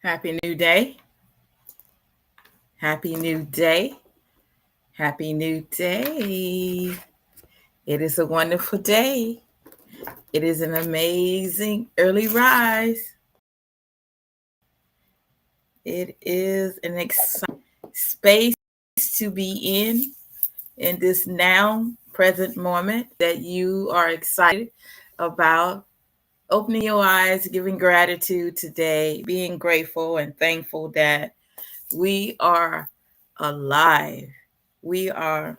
Happy new day. Happy new day. Happy new day. It is a wonderful day. It is an amazing early rise. It is an exciting space to be in this now present moment that you are excited about opening your eyes, giving gratitude today, being grateful and thankful that we are alive. We are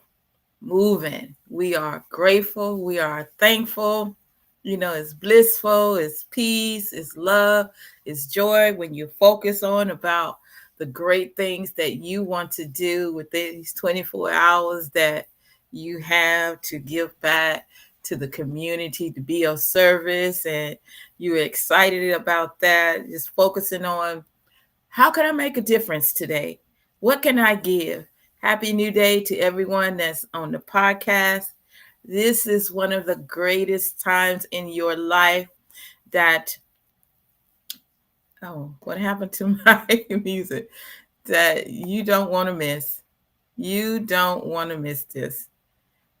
moving. We are grateful. We are thankful. It's blissful, it's peace, it's love, it's joy when you focus on about the great things that you want to do with these 24 hours that you have to give back to the community, to be of service. And you're excited about that, just focusing on how can I make a difference today? What can I give? Happy New Day to everyone that's on the podcast. This is one of the greatest times in your life that, oh, what happened to my music? That you don't want to miss. You don't want to miss this.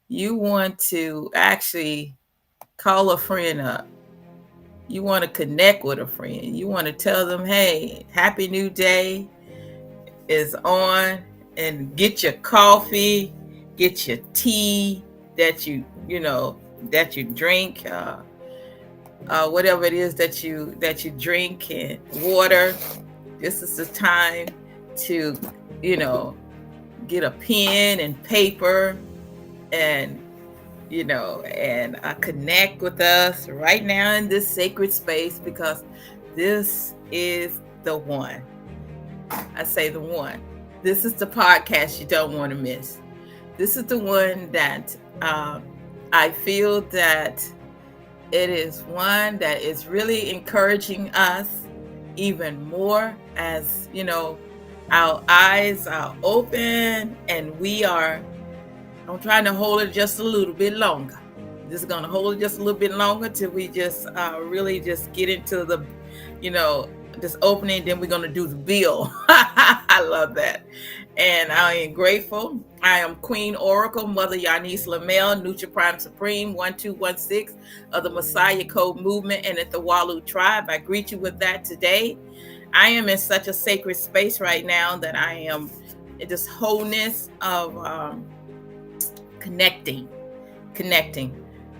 You want to actually call a friend up. You want to connect with a friend. You want to tell them, hey, happy new day is on, and get your coffee, get your tea that that you drink, whatever it is that you drink, and water. This is the time to get a pen and paper and connect with us right now in this sacred space, because this is the one. I say the one. This is the podcast you don't want to miss. This is the one that I feel that it is one that is really encouraging us even more, as our eyes are open and I'm trying to hold it just a little bit longer. This is going to hold it just a little bit longer till we just really just get into the, this opening. Then we're going to do the bill. I love that. And I am grateful. I am Queen Oracle, Mother Yanis Lamel, Nutra Prime Supreme, 1216 of the Messiah Code Movement and at the Walu Tribe. I greet you with that today. I am in such a sacred space right now that I am in this wholeness of connecting.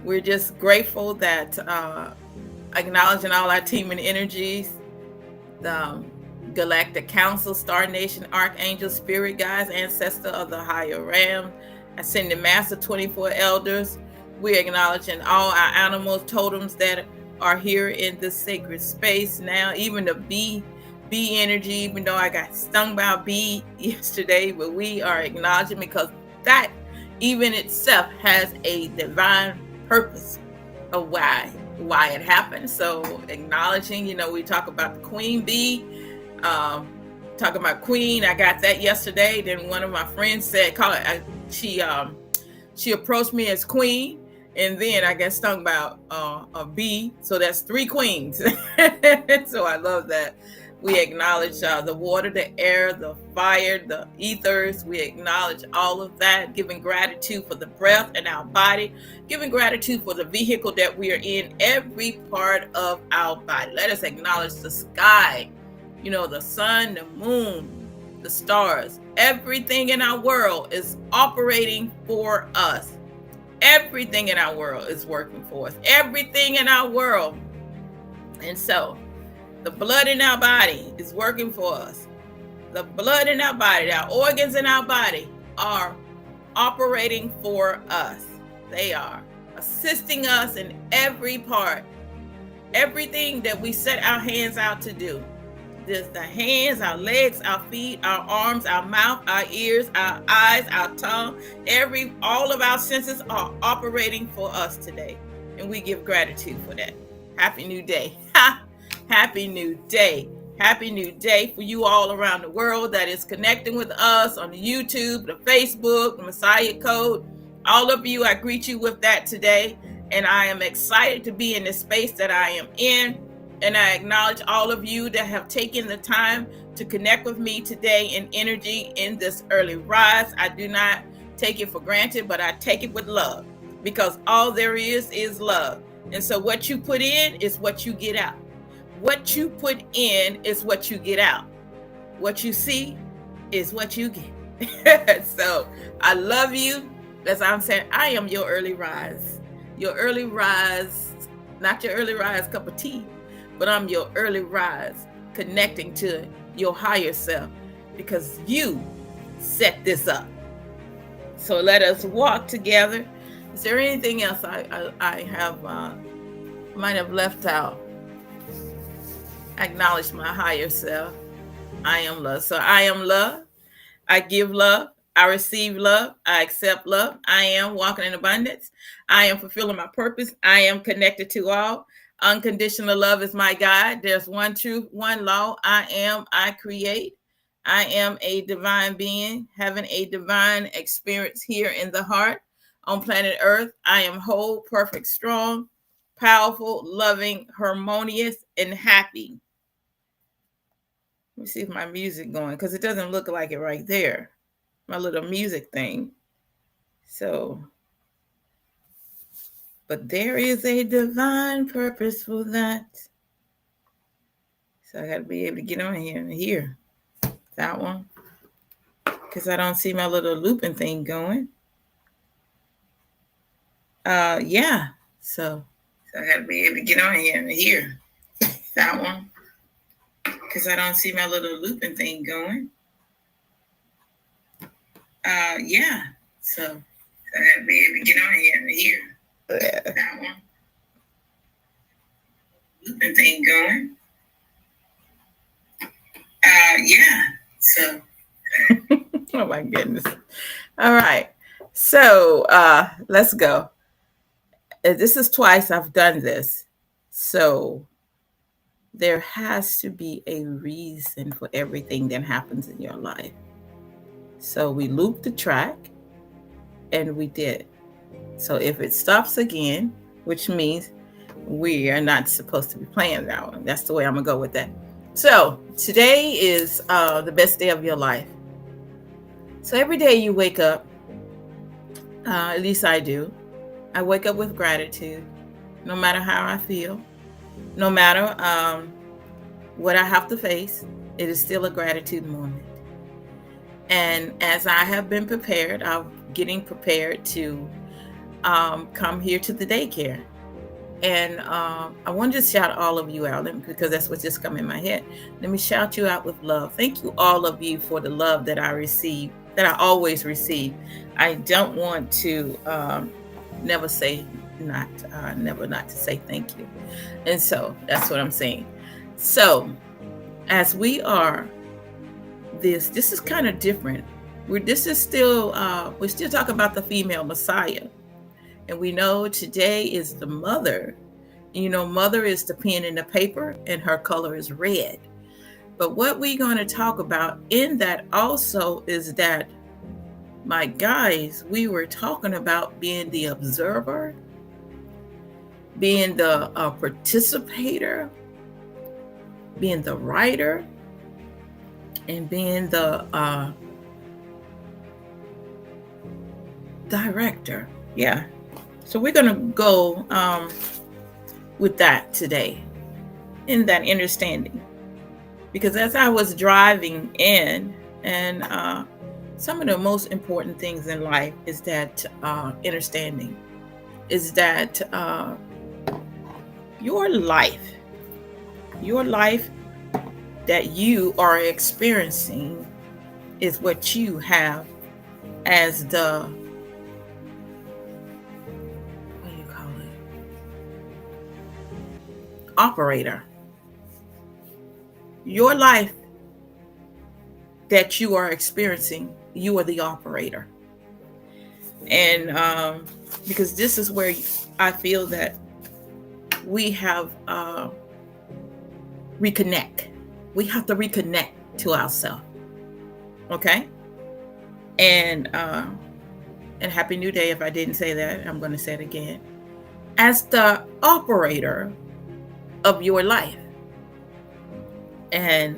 We're just grateful that acknowledging all our team and energies, the Galactic Council, Star Nation, Archangel, Spirit Guides, Ancestor of the Higher Ram, Ascended Master, 24 Elders. We're acknowledging all our animals, totems that are here in this sacred space now, even the bee energy, even though I got stung by a bee yesterday, but we are acknowledging, because that even itself has a divine purpose of why it happened. So acknowledging, we talk about the queen bee, talking about queen. I got that yesterday. Then one of my friends said, she approached me as queen, and then I got stung by a bee. So that's 3 queens. So I love that. We acknowledge the water, the air, the fire, the ethers. We acknowledge all of that, giving gratitude for the breath in our body, giving gratitude for the vehicle that we are in, every part of our body. Let us acknowledge the sky, the sun, the moon, the stars. Everything in our world is operating for us. Everything in our world is working for us. Everything in our world. And so, the blood in our body is working for us. The blood in our body, our organs in our body are operating for us. They are assisting us in every part. Everything that we set our hands out to do. Just the hands, our legs, our feet, our arms, our mouth, our ears, our eyes, our tongue, all of our senses are operating for us today. And we give gratitude for that. Happy new day. Happy new day. Happy new day for you all around the world that is connecting with us on the YouTube, the Facebook, the Messiah Code. All of you, I greet you with that today. And I am excited to be in the space that I am in. And I acknowledge all of you that have taken the time to connect with me today in energy in this early rise. I do not take it for granted, but I take it with love, because all there is love. And so what you put in is what you get out. What you put in is what you get out. What you see is what you get. So I love you. As I'm saying, I am your early rise. Your early rise, not your early rise cup of tea, but I'm your early rise connecting to your higher self, because you set this up. So let us walk together. Is there anything else I have might have left out? Acknowledge my higher self. I am love. So I am love. I give love. I receive love. I accept love. I am walking in abundance. I am fulfilling my purpose. I am connected to all. Unconditional love is my guide. There's one truth, one law. I create. I am a divine being, having a divine experience here in the heart on planet Earth. I am whole, perfect, strong, powerful, loving, harmonious, and happy. Let me see if my music going, because it doesn't look like it right there. My little music thing. So, but there is a divine purpose for that. So I got to be able to get on here and hear that one, because I don't see my little looping thing going. Yeah. So I got to be able to get on here and hear that one, because I don't see my little looping thing going. Yeah. So I got to be able to get on here and hear that one. Looping thing going. Yeah. So. Oh my goodness. All right. So let's go. This is twice I've done this. So there has to be a reason for everything that happens in your life. So we looped the track and we did. So if it stops again, which means we are not supposed to be playing that one. That's the way I'm going to go with that. So today is the best day of your life. So every day you wake up, at least I do, I wake up with gratitude, no matter how I feel, no matter what I have to face, it is still a gratitude moment. And as I have been prepared, I'm getting prepared to come here to the daycare. And I want to just shout all of you out, because that's what just come in my head. Let me shout you out with love. Thank you, all of you, for the love that I receive, that I always receive. I don't want to never not to say thank you. And so that's what I'm saying. So as we are this is kind of different. We're still talking about the female Messiah. And we know today is the mother. You know, mother is the pen and the paper, and her color is red. But what we're going to talk about in that also is that, my guys, we were talking about being the observer, being the participator, being the writer, and being the director. Yeah. So we're going to go with that today, in that understanding. Because as I was driving in, and some of the most important things in life is that understanding, is that your life that you are experiencing is what you have as the, what do you call it, operator. Your life that you are experiencing, you are the operator. And because this is where I feel that we have reconnect. We have to reconnect to ourselves. Okay? And Happy New Day. If I didn't say that, I'm going to say it again. As the operator of your life. And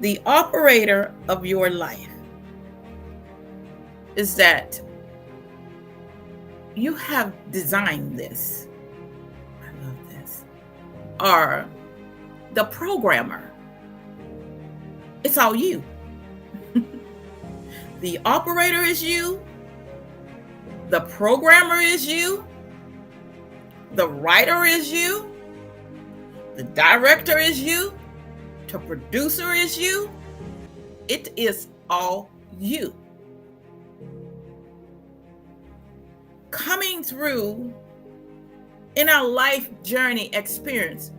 the operator of your life is that you have designed this. I love this. Or the programmer. It's all you. The operator is you. The programmer is you. The writer is you. The director is you. The producer is you. It is all you. Coming through in our life journey experience,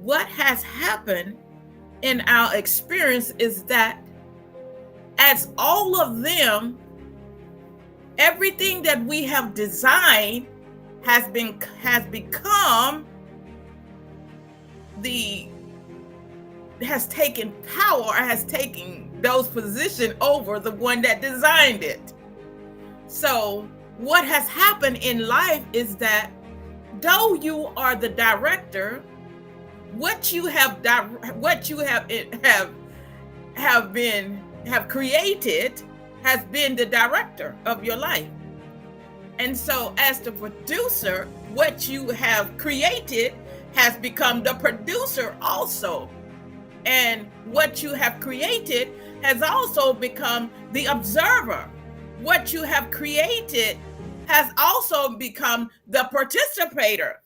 what has happened in our experience is that as all of them, everything that we have designed has taken power, has taken those positions over the one that designed it. So what has happened in life is that though you are the director, what you have created has been the director of your life. And so as the producer, what you have created has become the producer also. And what you have created has also become the observer. What you have created has also become the participator.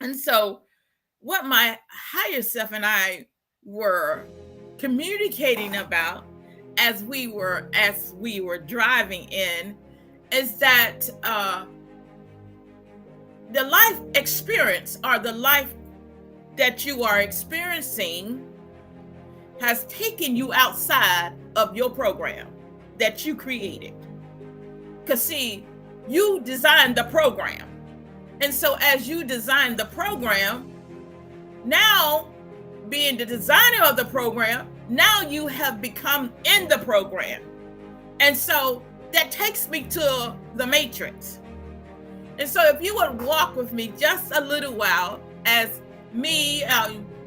And so what my higher self and I were communicating about as we were driving in is that the life experience, or the life that you are experiencing, has taken you outside of your program that you created. Because see, you designed the program. And so as you designed the program, now being the designer of the program, now you have become in the program. And so that takes me to the matrix. And so if you would walk with me just a little while as me,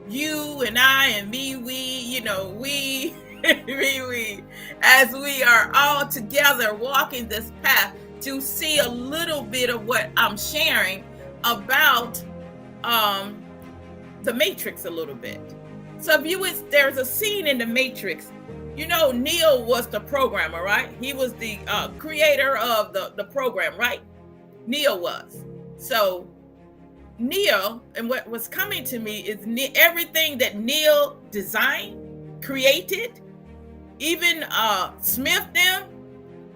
you and I and me, we, as we are all together walking this path to see a little bit of what I'm sharing about the Matrix a little bit. So there's a scene in the Matrix. Neo was the programmer, right? He was the creator of the program, right? Neo was. So Neo, and what was coming to me is everything that Neo designed, created, even Smith them,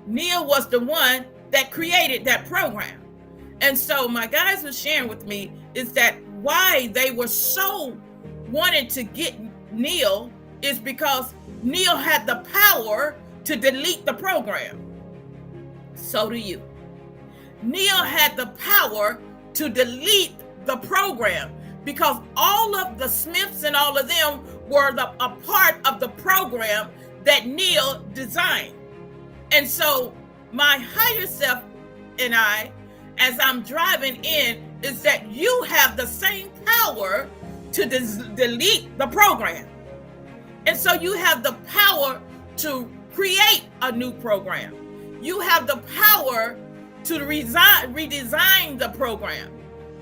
Neo was the one that created that program. And so my guys were sharing with me is that why they were so wanted to get Neo is because Neo had the power to delete the program. So do you. Neo had the power to delete the program because all of the Smiths and all of them were a part of the program that Neo designed. And so my higher self and I, as I'm driving in, is that you have the same power to delete the program. And so you have the power to create a new program. You have the power to redesign the program.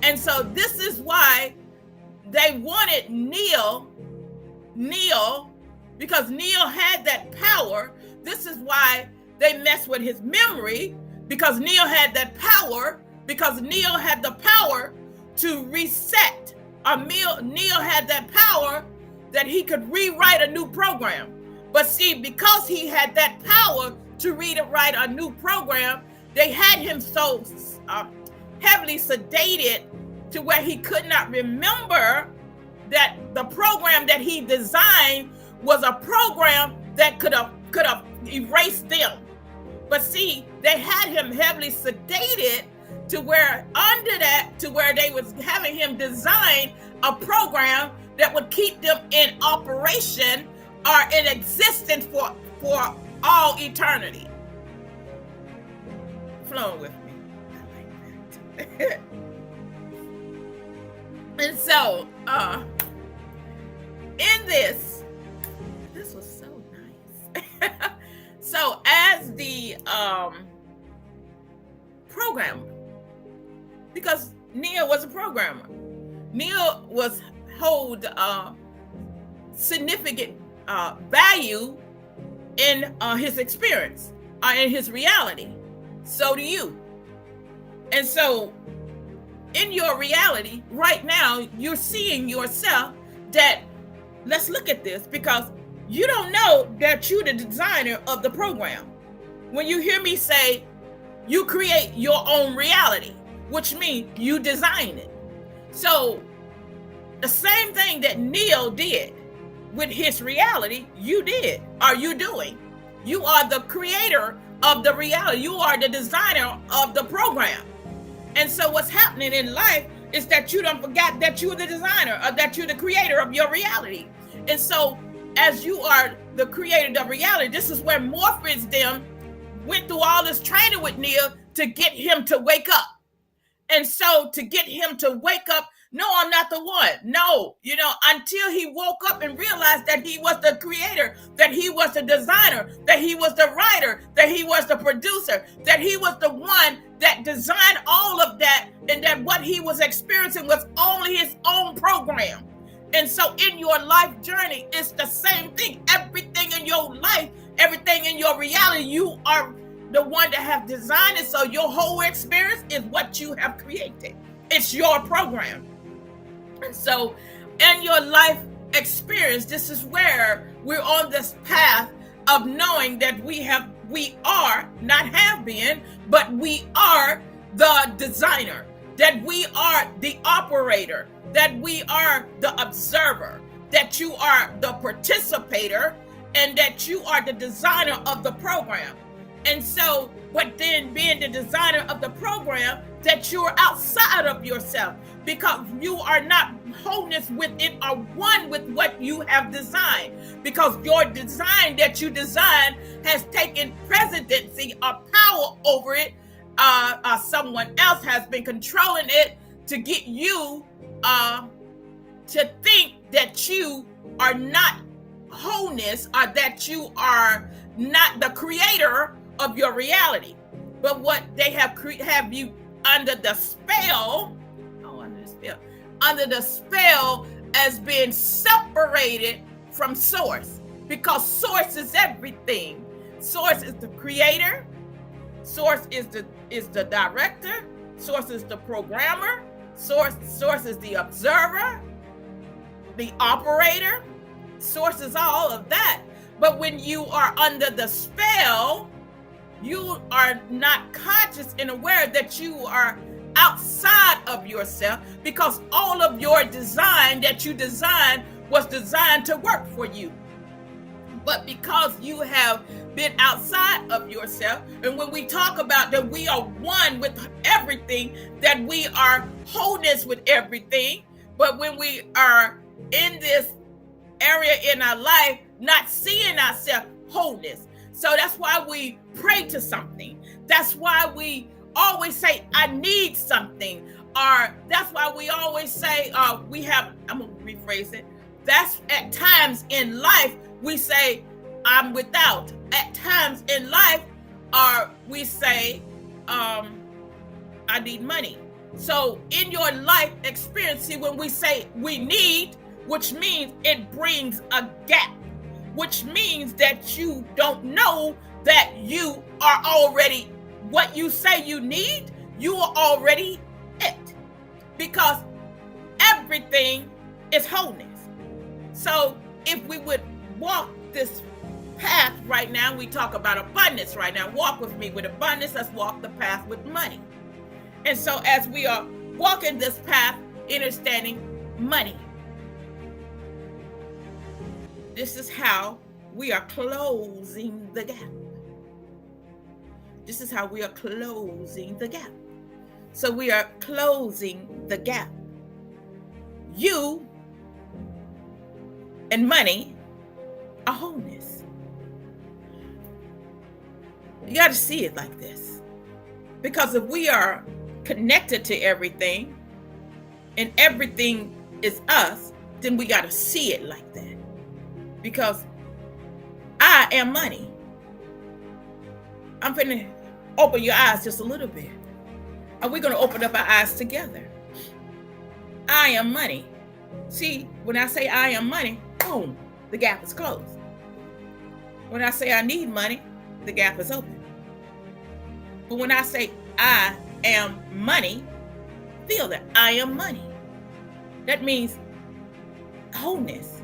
And so this is why they wanted Neo, because Neo had that power. This is why they messed with his memory, because Neo had that power, because Neo had the power to reset. Neo had that power that he could rewrite a new program. But see, because he had that power to rewrite a new program, they had him so heavily sedated to where he could not remember that the program that he designed was a program that could have erased them. But see, they had him heavily sedated to where they was having him design a program that would keep them in operation or in existence for all eternity. Flowing with me. I like that. And so, in this was so nice. So as the programmer, because Neil was a programmer, Neil was hold significant value in his experience, in his reality. So do you. And so in your reality right now, you're seeing yourself that, let's look at this, because you don't know that you're the designer of the program. When you hear me say you create your own reality, which means you design it. So the same thing that Neil did with his reality, you did, are you doing? You are the creator of the reality. You are the designer of the program. And so what's happening in life is that you don't forget that you're the designer, or that you're the creator of your reality. And so as you are the creator of reality, this is where Morpheus them went through all this training with Neil to get him to wake up. And so to get him to wake up, no, I'm not the one. No, until he woke up and realized that he was the creator, that he was the designer, that he was the writer, that he was the producer, that he was the one that designed all of that, and that what he was experiencing was only his own program. And so in your life journey, it's the same thing. Everything in your life, everything in your reality, you are the one that have designed it. So your whole experience is what you have created. It's your program. And so in your life experience, this is where we're on this path of knowing that we are, not have been, but we are the designer, that we are the operator, that we are the observer, that you are the participator, and that you are the designer of the program. And so, but then being the designer of the program, that you're outside of yourself, because you are not wholeness with it or one with what you have designed, because your design that you designed has taken presidency or power over it. Someone else has been controlling it to get you to think that you are not wholeness, or that you are not the creator of your reality. But what they have you under the spell, under the spell as being separated from source, because source is everything. Source is the creator, source is the director, source is the programmer, source is the observer, the operator, source is all of that. But when you are under the spell, you are not conscious and aware that you are outside of yourself, because all of your design that you designed was designed to work for you. But because you have been outside of yourself, and when we talk about that we are one with everything, that we are wholeness with everything, but when we are in this area in our life, not seeing ourselves wholeness. So that's why we pray to something. That's why we always say, I need something. Or that's why we always say, I'm going to rephrase it. That's at times in life, we say, I'm without. At times in life, we say, I need money. So in your life experience, see, when we say we need, which means it brings a gap, which means that you don't know that you are already what you say you need, you are already it. Because everything is wholeness. So if we would walk this path right now, we talk about abundance right now. Walk with me with abundance. Let's walk the path with money. And so as we are walking this path, understanding money, this is how we are closing the gap. This is how we are closing the gap. So we are closing the gap. You and money are wholeness. You got to see it like this. Because if we are connected to everything and everything is us, then we got to see it like that. because I am money. I'm finna open your eyes just a little bit. And we're going to open up our eyes together. I am money. See, when I say I am money, boom, the gap is closed. When I say I need money, the gap is open. But when I say I am money, feel that I am money. That means wholeness.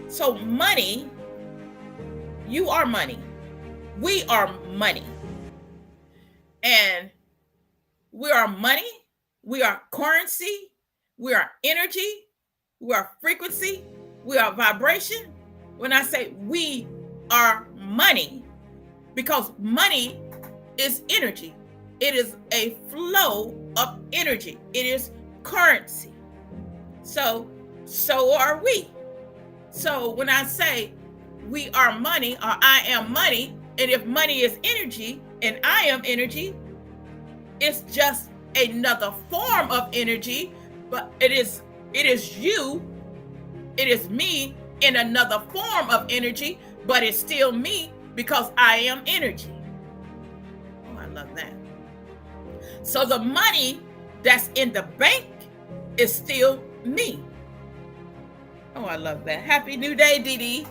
So money, you are money. We are money. And we are money. We are currency. We are energy. We are frequency. We are vibration. When I say we are money, because money is energy. It is a flow of energy. It is currency. So are we. So when I say we are money or I am money, and if money is energy and I am energy, it's just another form of energy, but it is you, it is me in another form of energy, but it's still me because I am energy. Oh, I love that. So the money that's in the bank is still me. Oh, I love that. Happy New Day, Dee Dee.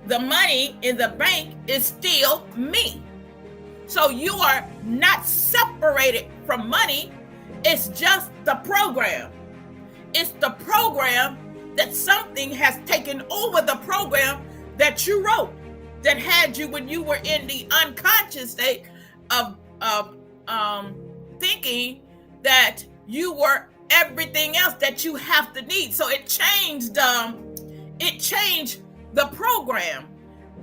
The money in the bank is still me. So you are not separated from money. It's just the program. It's the program that something has taken over the program that you wrote, that had you when you were in the unconscious state of thinking that you were everything else that you have to need. So it changed the program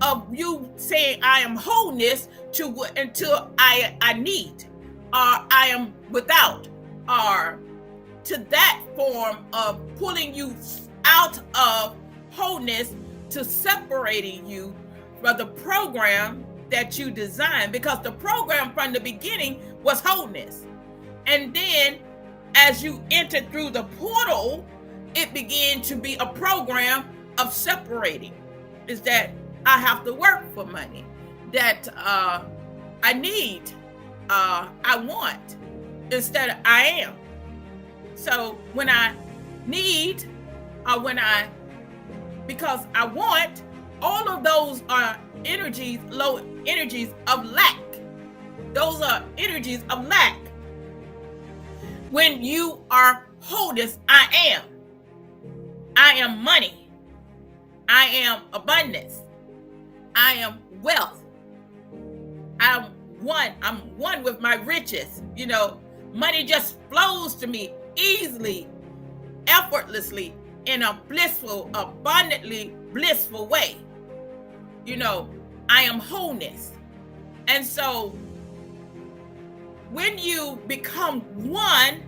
of you saying I am wholeness to until I need, or I am without, or to that form of pulling you out of wholeness to separating you from the program that you designed, because the program from the beginning was wholeness. And then as you entered through the portal, it began to be a program of separating. Is that I have to work for money, that I need, I want, instead of I am. So when I need, or because I want, all of those are energies, low energies of lack. Those are energies of lack. When you are wholeness, I am money. I am abundance. I am wealth. I'm one with my riches. You know, money just flows to me easily, effortlessly, in a blissful, abundantly blissful way. You know, I am wholeness. And so when you become one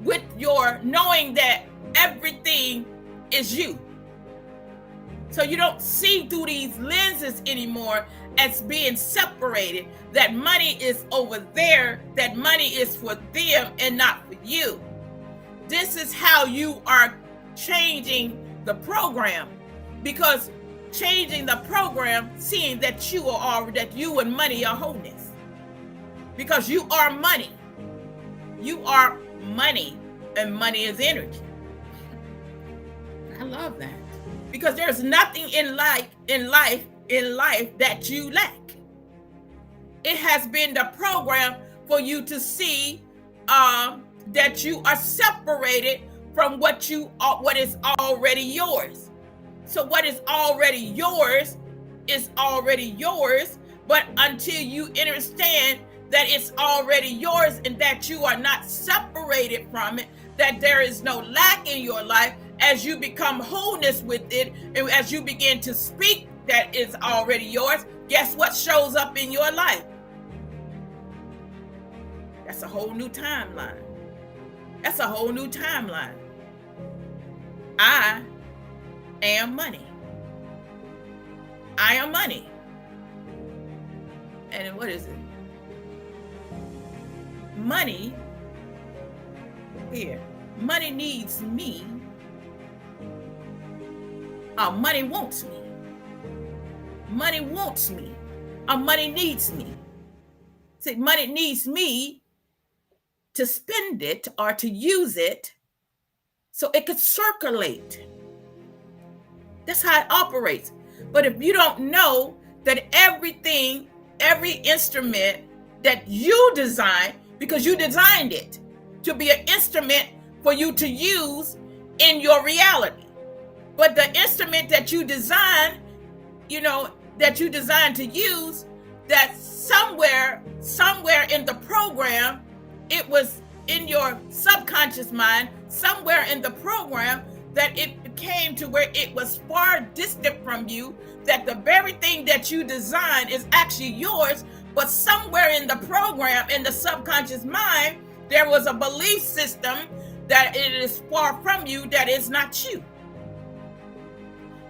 with your knowing that everything is you, so you don't see through these lenses anymore as being separated, that money is over there, that money is for them and not for you. This is how you are changing the program, because changing the program, seeing that you and money are wholeness, because you are money. You are money, and money is energy. I love that, because there's nothing in life that you lack. It has been the program for you to see that you are separated from what is already yours. So what is already yours is already yours, but until you understand that it's already yours and that you are not separated from it, that there is no lack in your life, as you become wholeness with it, and as you begin to speak that is already yours, guess what shows up in your life? That's a whole new timeline. That's a whole new timeline. I am money. I am money. And what is it? Money, here, money needs me. Money wants me. money wants me, or money needs me. See, money needs me to spend it or to use it so it could circulate. That's how it operates. But if you don't know that everything, every instrument that you design, because you designed it to be an instrument for you to use in your reality. But the instrument that you design, that you designed to use, that somewhere in the program, it was in your subconscious mind, somewhere in the program, that it came to where it was far distant from you, that the very thing that you designed is actually yours, but somewhere in the program, in the subconscious mind, there was a belief system that it is far from you, that is not you.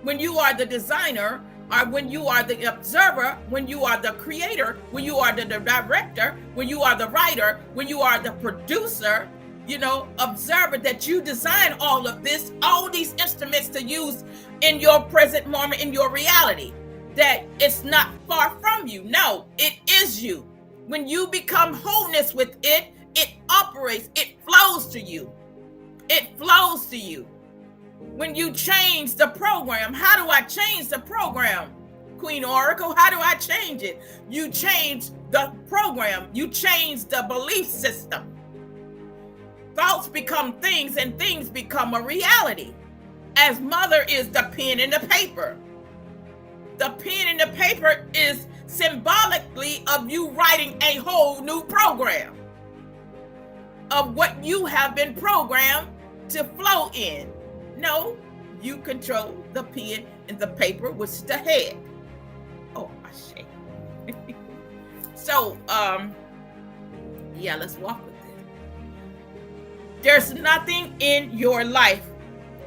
When you are the designer, or when you are the observer, when you are the creator, when you are the director, when you are the writer, when you are the producer, observer, that you design all of this, all these instruments to use in your present moment, in your reality, that it's not far from you. No, it is you. When you become wholeness with it, it operates, it flows to you. It flows to you. When you change the program, how do I change the program, Queen Oracle? How do I change it? You change the program. You change the belief system. Thoughts become things, and things become a reality. As mother is the pen and the paper. The pen and the paper is symbolically of you writing a whole new program of what you have been programmed to flow in. No, you control the pen and the paper, which is the head. Oh, my shit. So, let's walk with it. There's nothing in your life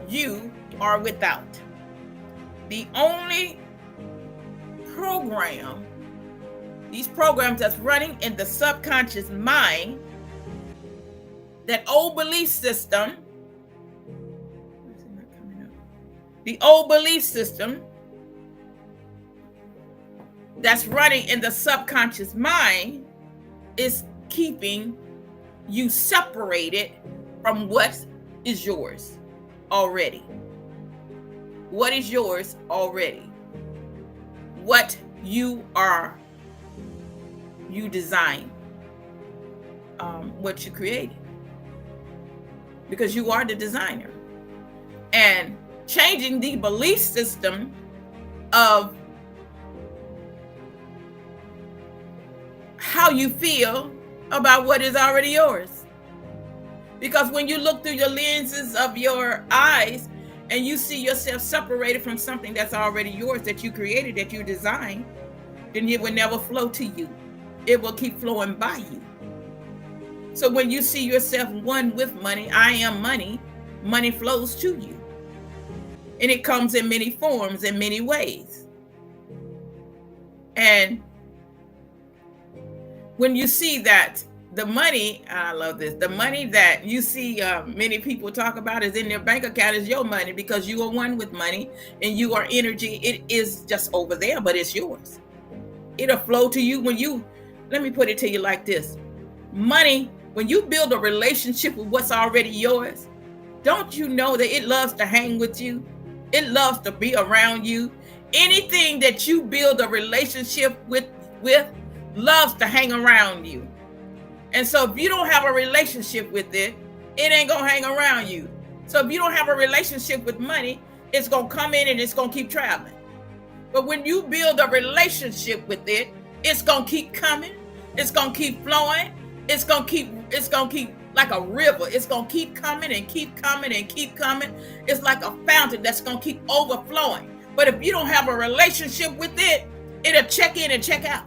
you are without. The only program, these programs that's running in the subconscious mind, that old belief system, the old belief system that's running in the subconscious mind is keeping you separated from what is yours already. What is yours already? What you are, you design, what you created. Because you are the designer. And changing the belief system of how you feel about what is already yours. Because when you look through your lenses of your eyes and you see yourself separated from something that's already yours, that you created, that you designed, then it will never flow to you. It will keep flowing by you. So when you see yourself one with money, I am money, money flows to you. And it comes in many forms, in many ways. And when you see that the money, I love this, the money that you see many people talk about is in their bank account is your money, because you are one with money and you are energy. It is just over there, but it's yours. It'll flow to you when you, let me put it to you like this. Money, when you build a relationship with what's already yours, don't you know that it loves to hang with you? It loves to be around you. Anything that you build a relationship with loves to hang around you. And so if you don't have a relationship with it, it ain't gonna hang around you. So if you don't have a relationship with money, it's gonna come in and it's gonna keep traveling. But when you build a relationship with it, it's gonna keep coming, it's gonna keep flowing, it's gonna keep like a river. It's gonna keep coming and keep coming and keep coming. It's like a fountain that's gonna keep overflowing. But if you don't have a relationship with it, it'll check in and check out.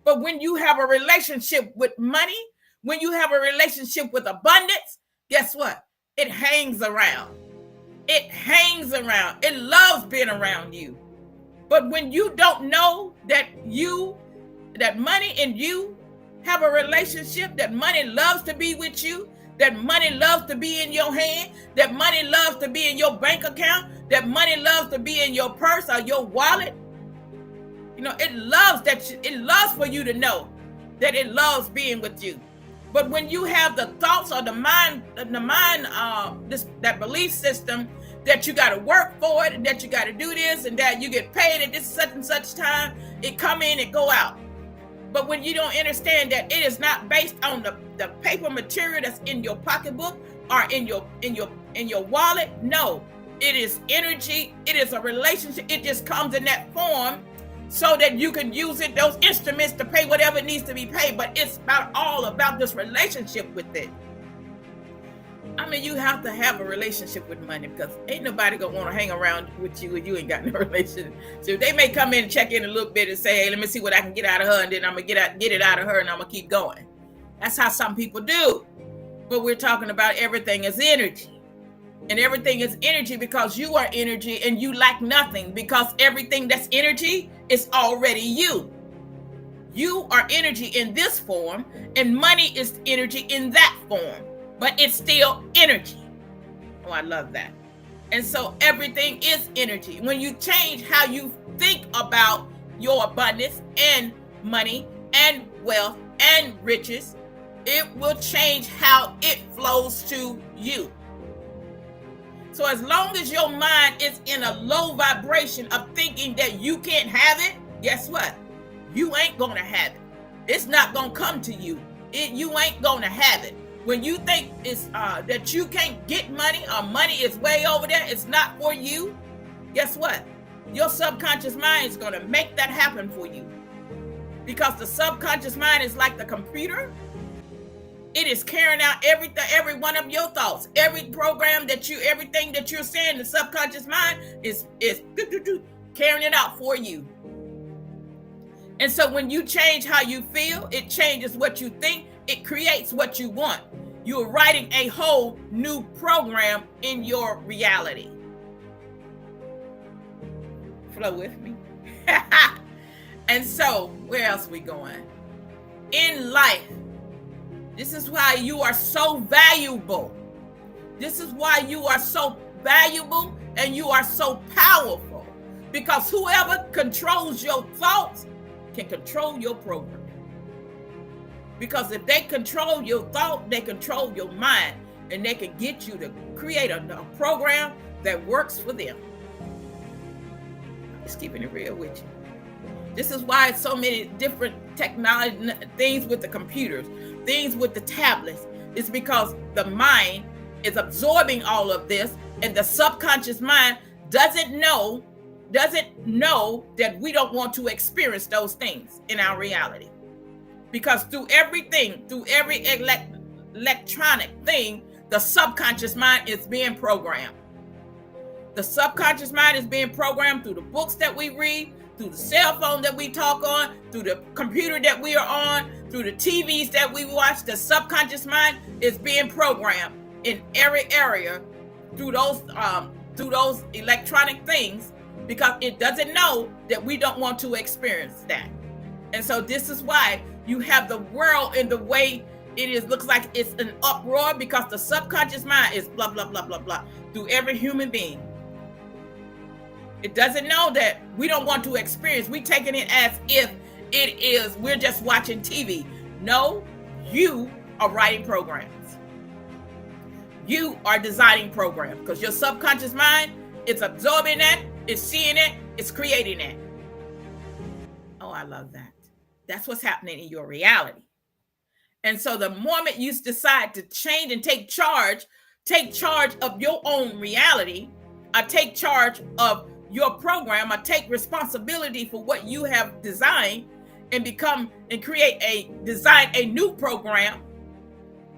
But when you have a relationship with money, when you have a relationship with abundance, guess what? It hangs around. It hangs around. It loves being around you. But when you don't know that money and you have a relationship, that money loves to be with you, that money loves to be in your hand, that money loves to be in your bank account, that money loves to be in your purse or your wallet, It loves it loves for you to know that it loves being with you. But when you have the thoughts or the mind, that belief system that you got to work for it, and that you got to do this, and that you get paid at this such and such time, it come in and go out. But when you don't understand that it is not based on the paper material that's in your pocketbook or in your wallet, no, it is energy. It is a relationship. It just comes in that form so that you can use it, those instruments, to pay whatever needs to be paid. But it's all about this relationship with it. I mean, you have to have a relationship with money, because ain't nobody gonna want to hang around with you if you ain't got no relationship. So they may come in and check in a little bit and say, hey, let me see what I can get out of her, and then I'm gonna get it out of her, and I'm gonna keep going. That's how some people do. But we're talking about everything is energy. And everything is energy because you are energy, and you lack nothing, because everything that's energy is already you. You are energy in this form, and money is energy in that form, but it's still energy. Oh, I love that. And so everything is energy. When you change how you think about your abundance and money and wealth and riches, it will change how it flows to you. So as long as your mind is in a low vibration of thinking that you can't have it, guess what? You ain't going to have it. It's not going to come to you. You ain't going to have it. When you think it's that you can't get money, or money is way over there, it's not for you, guess what? Your subconscious mind is going to make that happen for you. Because the subconscious mind is like the computer. It is carrying out every one of your thoughts. Every program everything that you're saying, the subconscious mind is carrying it out for you. And so when you change how you feel, it changes what you think. It creates what you want. You're writing a whole new program in your reality. Flow with me. And so, where else are we going? In life, this is why you are so valuable. This is why you are so valuable and you are so powerful. Because whoever controls your thoughts can control your program. Because if they control your thought, they control your mind, and they can get you to create a program that works for them. I'm just keeping it real with you. This is why so many different technology things with the computers, things with the tablets. It's because the mind is absorbing all of this, and the subconscious mind doesn't know that we don't want to experience those things in our reality. Because through every electronic thing, the subconscious mind is being programmed. The subconscious mind is being programmed through the books that we read, through the cell phone that we talk on, through the computer that we are on, through the TVs that we watch. The subconscious mind is being programmed in every area through those electronic things, because it doesn't know that we don't want to experience that. And so this is why you have the world in the way it is. Looks like it's an uproar, because the subconscious mind is blah, blah, blah, blah, blah through every human being. It doesn't know that we don't want to experience. We taking it as if we're just watching TV. No, you are writing programs. You are designing programs, because your subconscious mind is absorbing that, it's seeing it, it's creating it. Oh, I love that. That's what's happening in your reality. And so the moment you decide to change and take charge of your own reality, or take charge of your program, or take responsibility for what you have designed, and design a new program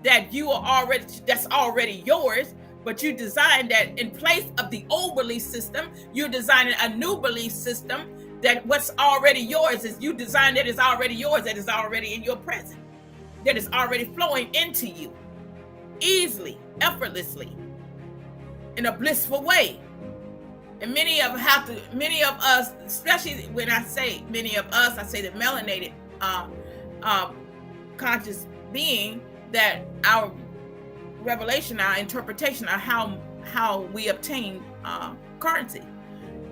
that's already yours, but you designed that in place of the old belief system, you're designing a new belief system. That what's already yours is you designed it is already yours, that is already in your present, that is already flowing into you easily, effortlessly, in a blissful way. And many of us, especially when I say many of us, I say the melanated conscious being, that our revelation, our interpretation of how we obtain currency.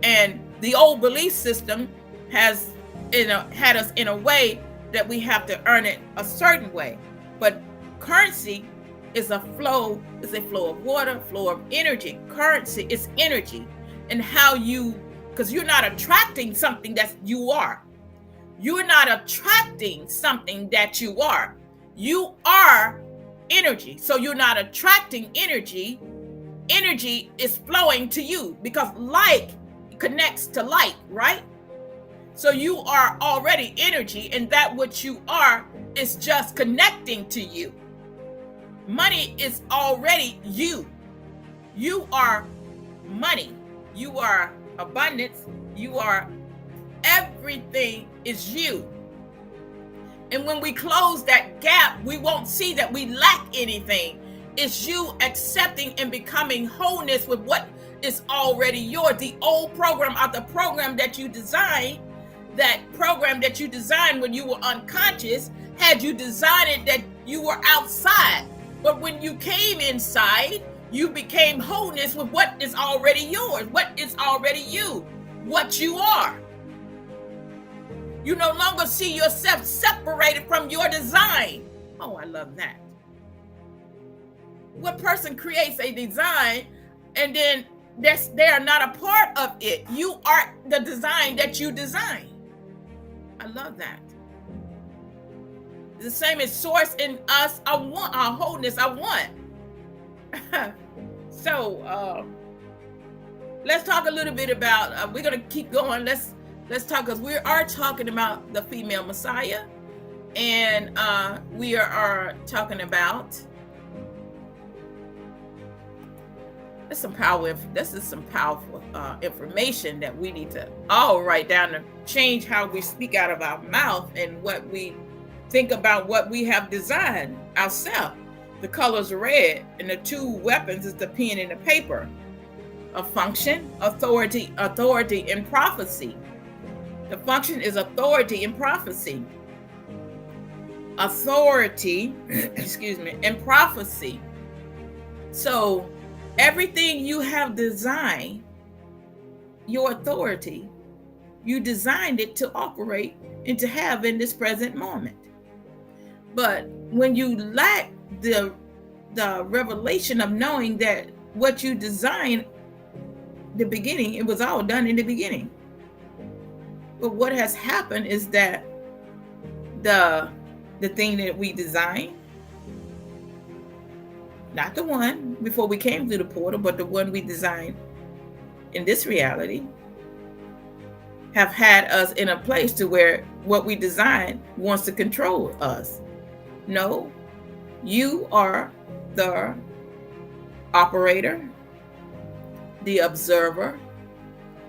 And the old belief system has had us in a way that we have to earn it a certain way. But currency is a flow of water, flow of energy. Currency is energy, and how because you're not attracting something that you are. You're not attracting something that you are. You are energy. So you're not attracting energy. Energy is flowing to you because light connects to light, right? So you are already energy, and that what you are is just connecting to you. Money is already you. You are money. You are abundance. You are everything is you. And when we close that gap, we won't see that we lack anything. It's you accepting and becoming wholeness with what is already yours. The old program, or the program that you designed, that program that you designed when you were unconscious, had you designed it that you were outside. But when you came inside, you became wholeness with what is already yours, what is already you, what you are. You no longer see yourself separated from your design. Oh, I love that. What person creates a design and then they are not a part of it? You are the design that you design. I love that. The same as source in us. I want our wholeness. I want. So let's talk a little bit about. We're gonna keep going. Let's talk, because we are talking about the female Messiah, and we are talking about. This is some powerful information that we need to all write down to change how we speak out of our mouth and what we think about what we have designed ourselves. The color's red, and the two weapons is the pen and the paper. A function, authority, and prophecy. The function is authority and prophecy. Authority, and prophecy. So everything you have designed, your authority, you designed it to operate and to have in this present moment. But when you lack the revelation of knowing that what you designed, the beginning, it was all done in the beginning. But what has happened is that the thing that we designed, not the one before we came through the portal, but the one we designed in this reality, have had us in a place to where what we designed wants to control us. No, you are the operator, the observer,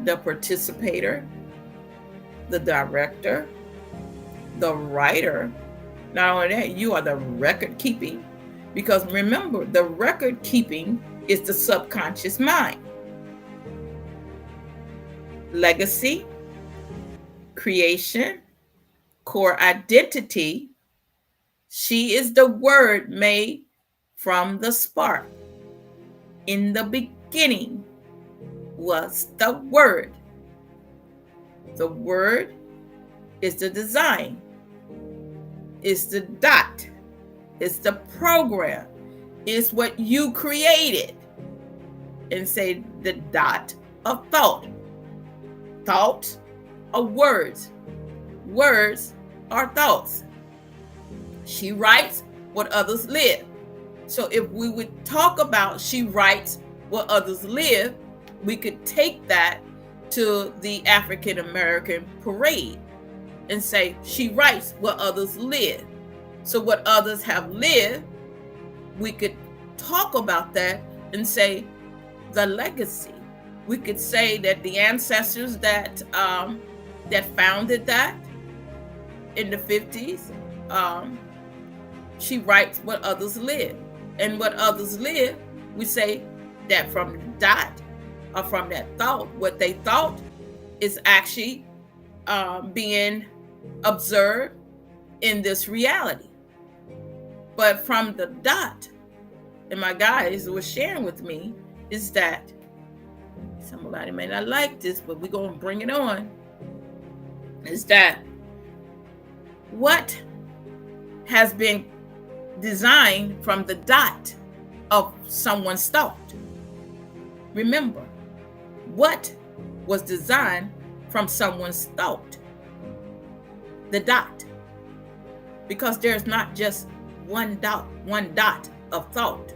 the participator, the director, the writer. Not only that, you are the record keeping, because remember, the record keeping is the subconscious mind. Legacy, creation, core identity. She is the word made from the spark. In the beginning was the word. The word is the design. It's the dot. It's the program. It's what you created. And say the dot of thought. Thoughts are words. Words are thoughts. She writes what others live. So if we would talk about she writes what others live, we could take that to the African American parade and say she writes what others live. So what others have lived, we could talk about that and say the legacy. We could say that the ancestors that founded that in the 50s, she writes what others live. And what others live, we say that from the dot, or from that thought, what they thought is actually being observed in this reality. But from the dot, and my guys were sharing with me, is that somebody may not like this, but we're going to bring it on, is that what has been designed from the dot of someone's thought. Remember, what was designed from someone's thought? The dot. Because there's not just one dot of thought.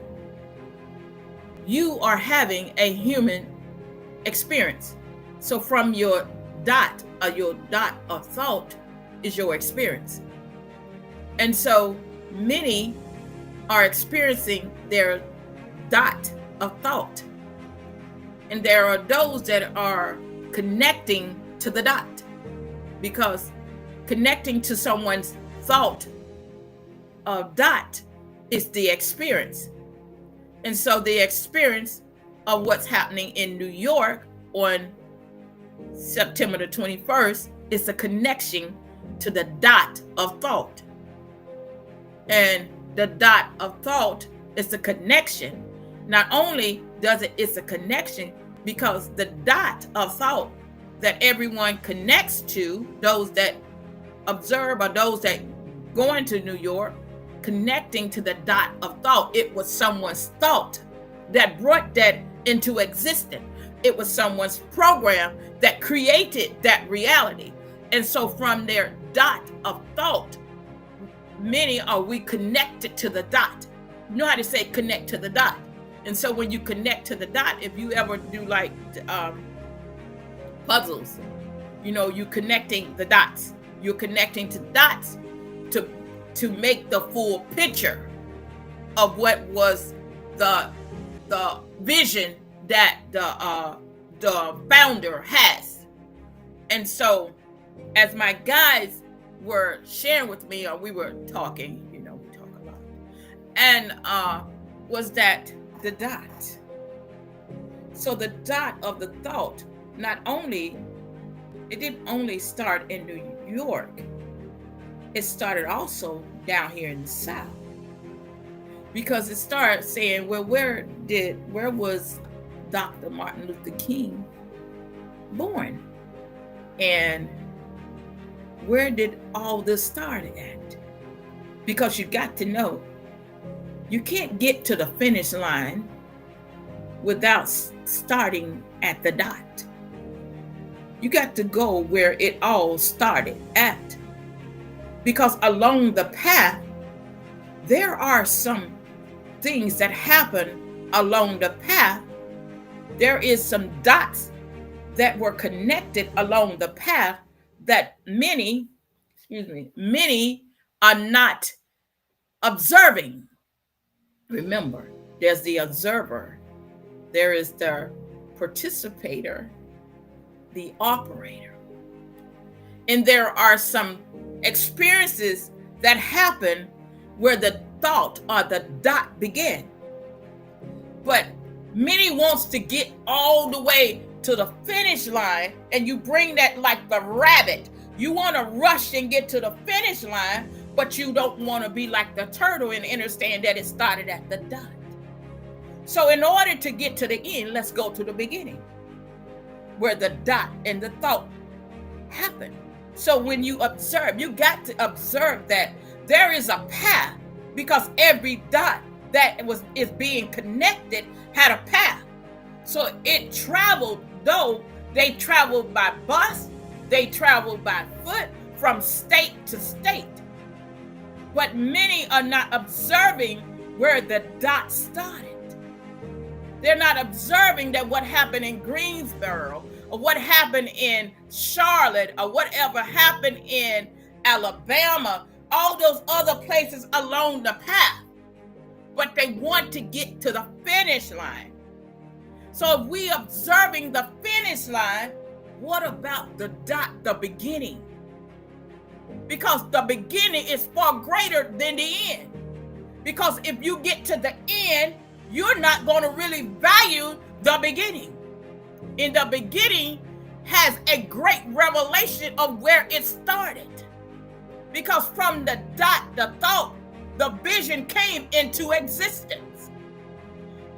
You are having a human experience. So from your dot of thought is your experience. And so many are experiencing their dot of thought. And there are those that are connecting to the dot, because connecting to someone's thought of dot is the experience. And so the experience of what's happening in New York on September the 21st is a connection to the dot of thought. And the dot of thought is a connection. Not only does it's a connection, because the dot of thought that everyone connects to, those that observe or those that go into New York, connecting to the dot of thought, it was someone's thought that brought that into existence. It was someone's program that created that reality. And so from their dot of thought, many are we connected to the dot. You know how to say connect to the dot. And so when you connect to the dot, if you ever do like puzzles, you know, you're connecting the dots. You're connecting to dots to make the full picture of what was the vision that the founder has. And so as my guys were sharing with me, or we were talking, you know, we talk a lot, and was that the dot. So the dot of the thought, it didn't only start in New York, it started also down here in the South. Because it started saying, well, where was Dr. Martin Luther King born? And where did all this start at? Because you got to know, you can't get to the finish line without starting at the dot. You got to go where it all started at. Because along the path, there are some things that happen along the path. There is some dots that were connected along the path that many are not observing. Remember, there's the observer, there is the participator, the operator. And there are some experiences that happen where the thought or the dot began. But many wants to get all the way to the finish line, and you bring that like the rabbit. You want to rush and get to the finish line, but you don't want to be like the turtle and understand that it started at the dot. So in order to get to the end, let's go to the beginning, where the dot and the thought happen. So when you observe, you got to observe that there is a path, because every dot that is being connected had a path. So it traveled, though they traveled by bus, they traveled by foot from state to state. But many are not observing where the dot started. They're not observing that what happened in Greensboro, or what happened in Charlotte, or whatever happened in Alabama, all those other places along the path. But they want to get to the finish line. So if we observing the finish line, what about the dot, the beginning? Because the beginning is far greater than the end. Because if you get to the end, you're not going to really value the beginning. In the beginning has a great revelation of where it started. Because from the dot, the thought, the vision came into existence.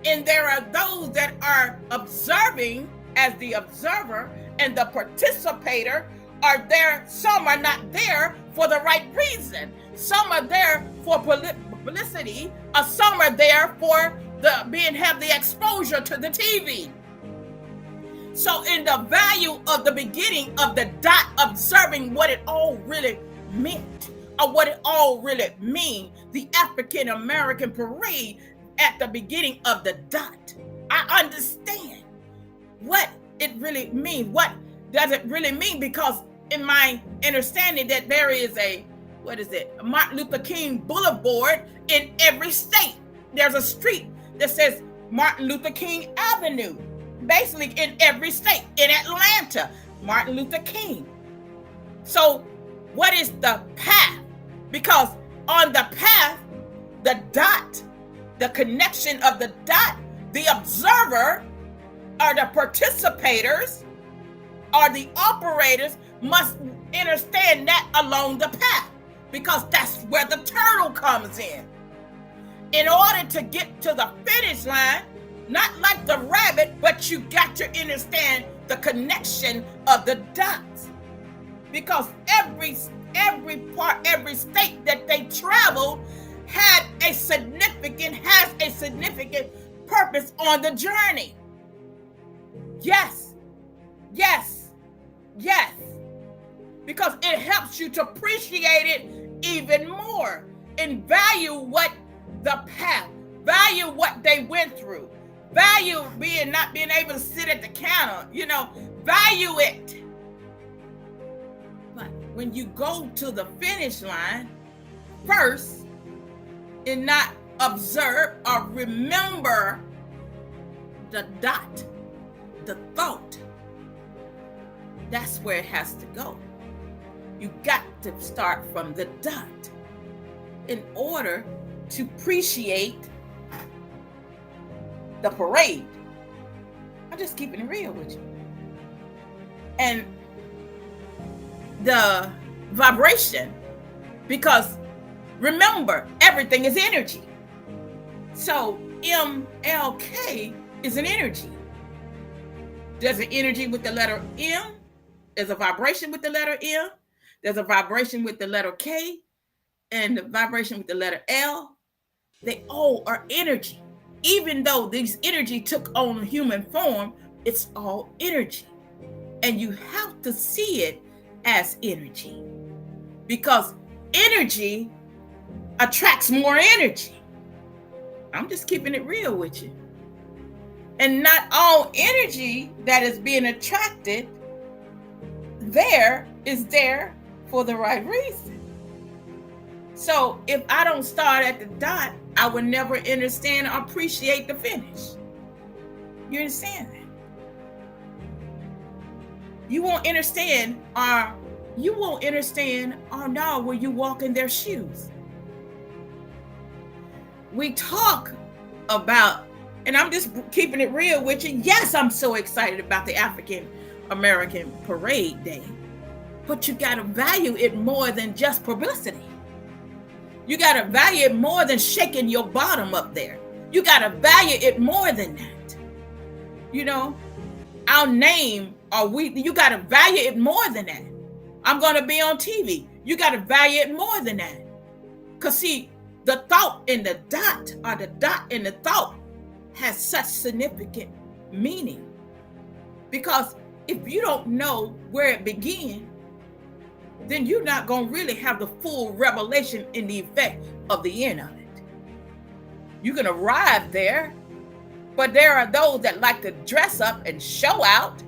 And there are those that are observing as the observer, and the participator are there. Some are not there for the right reason. Some are there for publicity, or some are there for have the exposure to the TV. So in the value of the beginning of the dot, observing what it all really meant, or what it all really mean, the African American parade at the beginning of the dot, I understand what it really means. What does it really mean? Because in my understanding that there is a, Martin Luther King Boulevard in every state. There's a street that says Martin Luther King Avenue, basically in every state. In Atlanta, Martin Luther King. So what is the path? Because on the path, the dot, the connection of the dot, the observer or the participators or the operators must understand that along the path, because that's where the turtle comes in. In order to get to the finish line, not like the rabbit, but you got to understand the connection of the dots. Because every state that they traveled has a significant purpose on the journey. Yes. Because it helps you to appreciate it even more and value what the path, value what they went through, value not being able to sit at the counter, value it. But when you go to the finish line first and not observe or remember the dot, the thought, that's where it has to go. You got to start from the dot in order to appreciate the parade. I'm just keeping it real with you. And the vibration, because remember, everything is energy. So MLK is an energy. There's an energy with the letter M. There's a vibration with the letter M. There's a vibration with the letter K and the vibration with the letter L. They all are energy. Even though this energy took on human form, it's all energy. And you have to see it as energy, because energy attracts more energy. I'm just keeping it real with you. And not all energy that is being attracted is there for the right reason. So if I don't start at the dot, I would never understand or appreciate the finish. You understand that? You won't understand or know when you walk in their shoes. We talk about, and I'm just keeping it real with you. Yes, I'm so excited about the African American Parade Day, but you got to value it more than just publicity. You got to value it more than shaking your bottom up there. You got to value it more than that. Our name, you got to value it more than that. I'm going to be on TV. You got to value it more than that. Because see, the thought in the dot, or the dot in the thought, has such significant meaning. Because if you don't know where it began, then you're not going to really have the full revelation in the effect of the end of it. You can arrive there, but there are those that like to dress up and show out,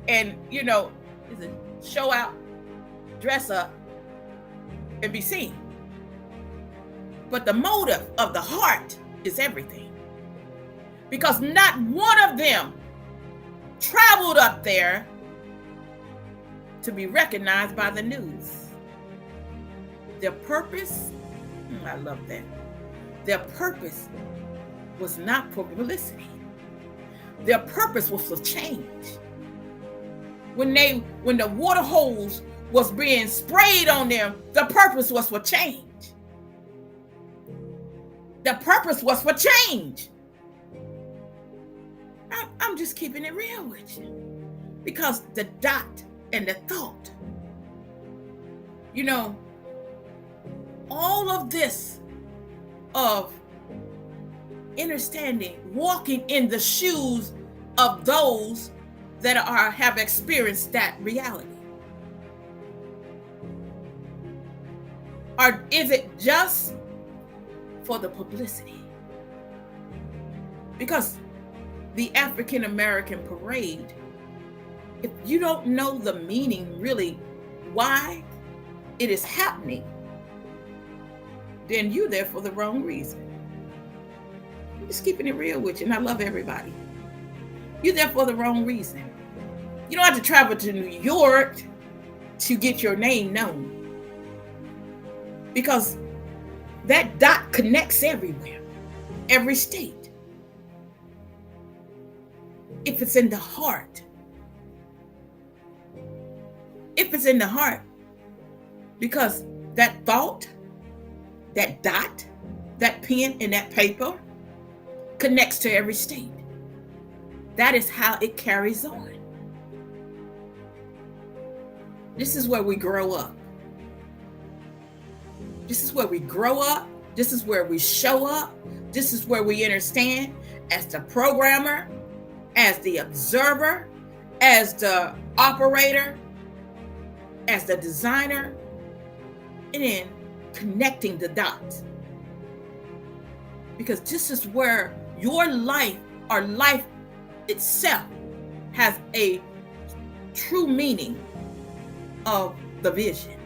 and show out, dress up, and be seen. But the motive of the heart is everything. Because not one of them traveled up there to be recognized by the news. Their purpose, I love that. Their purpose was not for publicity. Their purpose was for change. When the water hose was being sprayed on them, the purpose was for change. The purpose was for change. I'm just keeping it real with you. Because the dot and the thought You know, all of this of understanding, walking in the shoes of those that have experienced that reality. Or is it just for the publicity? Because the African American parade, if you don't know the meaning really why it is happening, then you're there for the wrong reason. I'm just keeping it real with you, and I love everybody. You're there for the wrong reason. You don't have to travel to New York to get your name known, because that dot connects everywhere, every state. If it's in the heart, because that thought, that dot, that pen and that paper connects to every state. That is how it carries on. This is where we grow up. This is where we grow up. This is where we show up. This is where we understand as the programmer, as the observer, as the operator, as the designer, and then connecting the dots. Because this is where your life, or life itself, has a true meaning of the vision.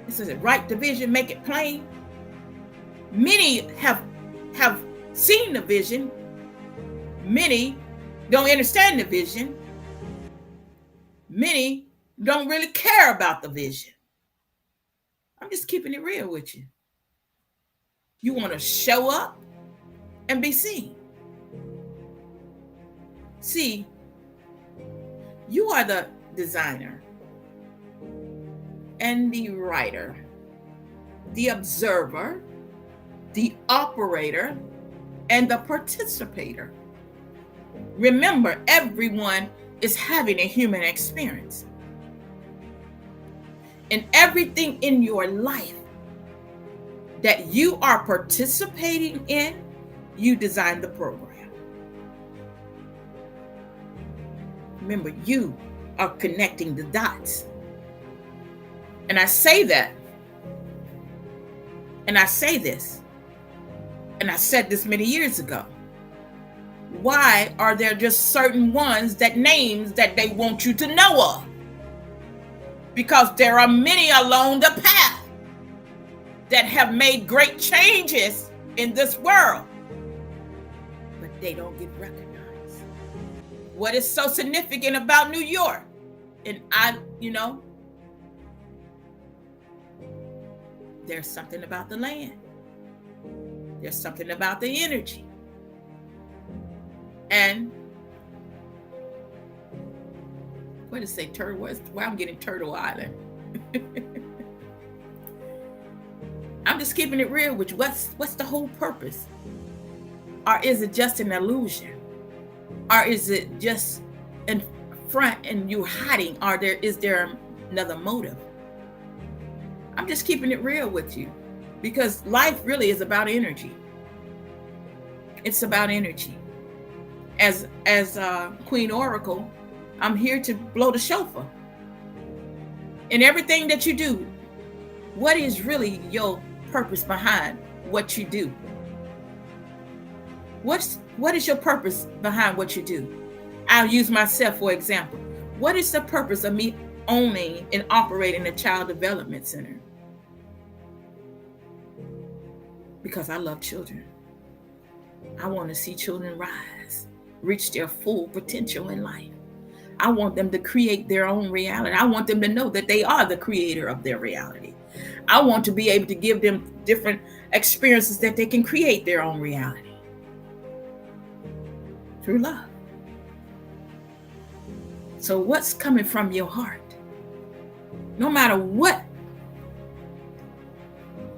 This is it. Write the vision, make it plain. Many have seen the vision. Many don't understand the vision. Many don't really care about the vision. I'm just keeping it real with you. You want to show up and be seen. See, you are the designer and the writer, the observer, the operator, and the participator. Remember, everyone is having a human experience. And everything in your life that you are participating in, you design the program. Remember, you are connecting the dots. And I say that, and I say this, and I said this many years ago. Why are there just certain ones that names that they want you to know of? Because there are many along the path that have made great changes in this world, but they don't get recognized. What is so significant about New York? And there's something about the land. There's something about the energy. And what to say, Turtle? Why I'm getting Turtle Island. I'm just keeping it real with you. What's the whole purpose? Or is it just an illusion? Or is it just in front and you're hiding? Or is there another motive? I'm just keeping it real with you, because life really is about energy. It's about energy. As Queen Oracle, I'm here to blow the shofar. In everything that you do, what is really your purpose behind what you do? What is your purpose behind what you do? I'll use myself for example. What is the purpose of me owning and operating a child development center? Because I love children. I want to see children rise, reach their full potential in life. I want them to create their own reality. I want them to know that they are the creator of their reality. I want to be able to give them different experiences that they can create their own reality through love. So what's coming from your heart? No matter what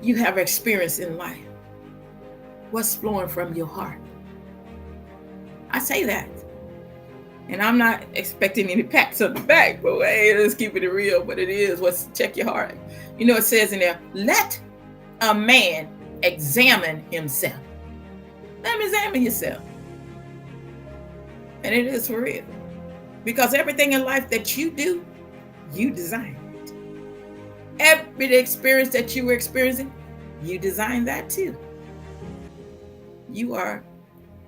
you have experienced in life, what's flowing from your heart? I say that And I'm not expecting any pats on the back, but hey, let's keep it real. But it is what's check your heart. You know, it says in there, let a man examine himself. Let him examine yourself. And it is for real. Because everything in life that you do, you design it. Every experience that you were experiencing, you designed that too. You are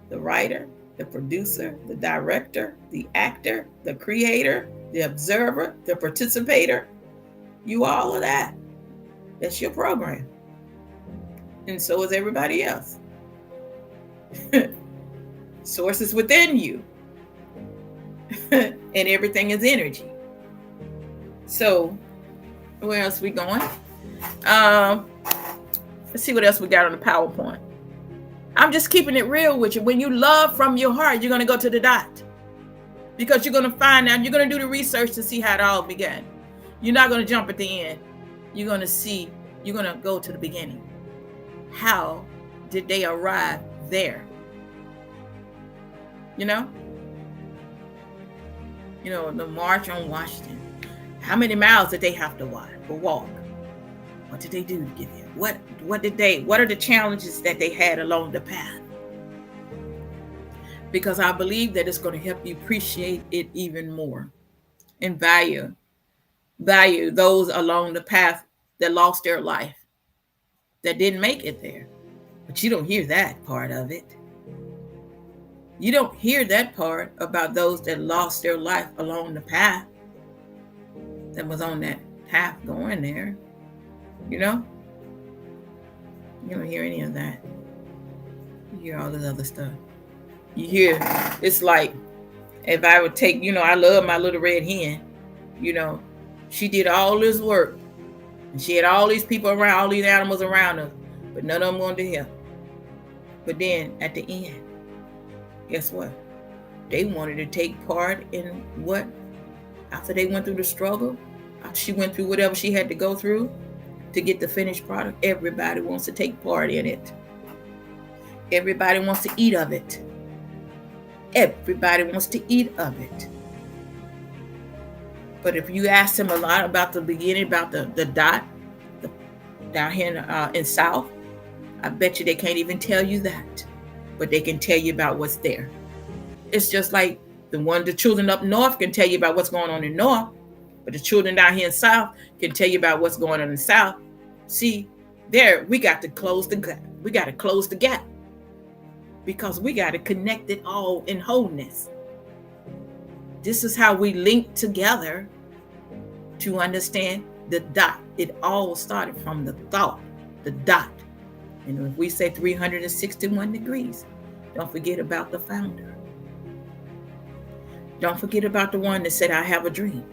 the writer, the producer, the director, the actor, the creator, the observer, the participator. You all of that. That's your program. And so is everybody else. Sources within you. And everything is energy. So where else we going? Let's see what else we got on the PowerPoint. I'm just keeping it real with you. When you love from your heart, you're going to go to the dot. Because you're going to find out, you're going to do the research to see how it all began. You're not going to jump at the end. You're going to go to the beginning. How did they arrive there? You know, the March on Washington. How many miles did they have to walk? What did they do to get there? What are the challenges that they had along the path? Because I believe that it's going to help you appreciate it even more and value those along the path that lost their life, that didn't make it there. But you don't hear that part of it. You don't hear that part about those that lost their life along the path, that was on that path going there. You don't hear any of that. You hear all this other stuff. You hear, it's like, if I would take, I love my little red hen. She did all this work. And she had all these people around, all these animals around her, but none of them wanted to help. But then at the end, guess what? They wanted to take part in what? After they went through the struggle, after she went through whatever she had to go through to get the finished product, everybody wants to take part in it. Everybody wants to eat of it. Everybody wants to eat of it. But if you ask them a lot about the beginning, about the dot, down here in South, I bet you they can't even tell you that. But they can tell you about what's there. It's just like the children up north can tell you about what's going on in north, but the children down here in South can tell you about what's going on in South. See, there we got to close the gap. We got to close the gap because we got to connect it all in wholeness. This is how we link together to understand the dot. It all started from the thought, the dot. And if we say 361 degrees, don't forget about the founder. Don't forget about the one that said, I have a dream.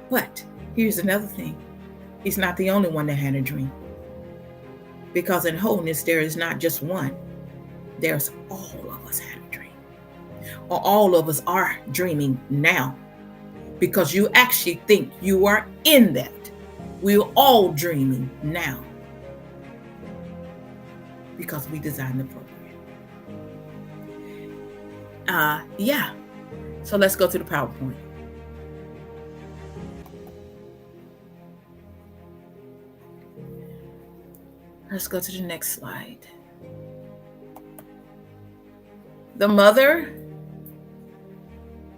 But here's another thing. He's not the only one that had a dream. Because in wholeness, there is not just one. There's all of us had a dream. Or all of us are dreaming now. Because you actually think you are in that. We're all dreaming now. Because we designed the program. So let's go to the PowerPoint. Let's go to the next slide. The mother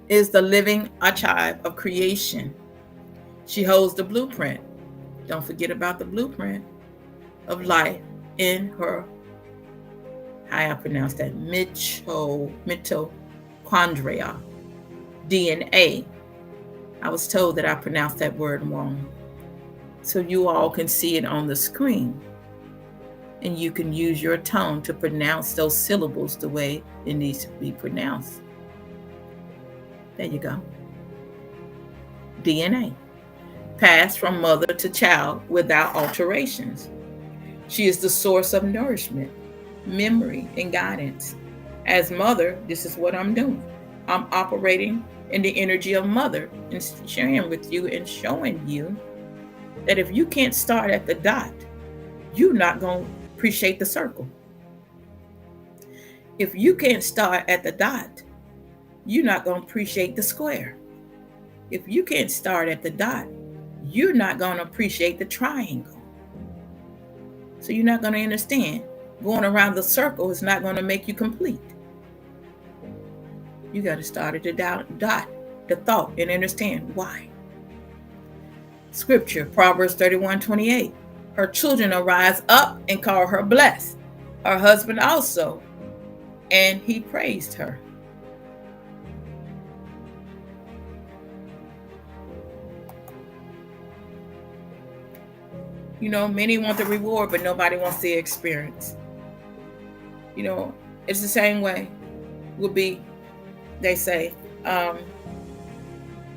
is the living archive of creation. She holds the blueprint. Don't forget about the blueprint of life in her, how I pronounce that, mitochondria, DNA. I was told that I pronounced that word wrong. So you all can see it on the screen. And you can use your tongue to pronounce those syllables the way it needs to be pronounced. There you go. DNA. Passed from mother to child without alterations. She is the source of nourishment, memory, and guidance. As mother, this is what I'm doing. I'm operating in the energy of mother and sharing with you and showing you that if you can't start at the dot, you're not going to appreciate the circle. If you can't start at the dot, you're not going to appreciate the square. If you can't start at the dot, you're not going to appreciate the triangle. So you're not going to understand. Going around the circle is not going to make you complete. You got to start at the dot, the thought, and understand why. Scripture, Proverbs 31:28. Her children arise up and call her blessed. Her husband also, and he praised her. You know, many want the reward, but nobody wants the experience. You know, it's the same way would be, they say,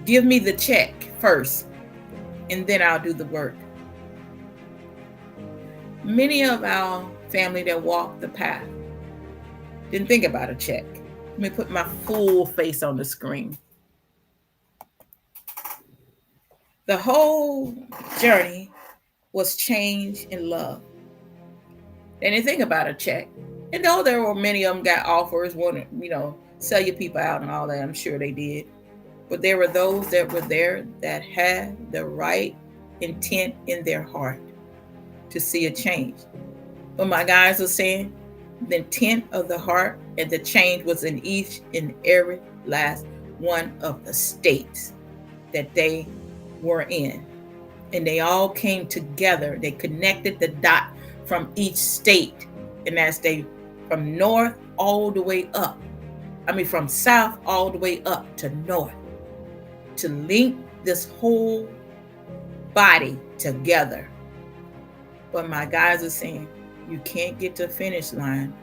give me the check first, and then I'll do the work. Many of our family that walk the path didn't think about a check. Let me put my full face on the screen. The whole journey was change and love. They didn't think about a check. And though there were many of them got offers, wanted, sell your people out and all that, I'm sure they did. But there were those that were there that had the right intent in their heart to see a change. But my guys are saying the intent of the heart and the change was in each and every last one of the states that they were in. And they all came together. They connected the dot from each state. And as they, from north all the way up, from south all the way up to north, to link this whole body together. But my guys are saying, you can't get to the finish line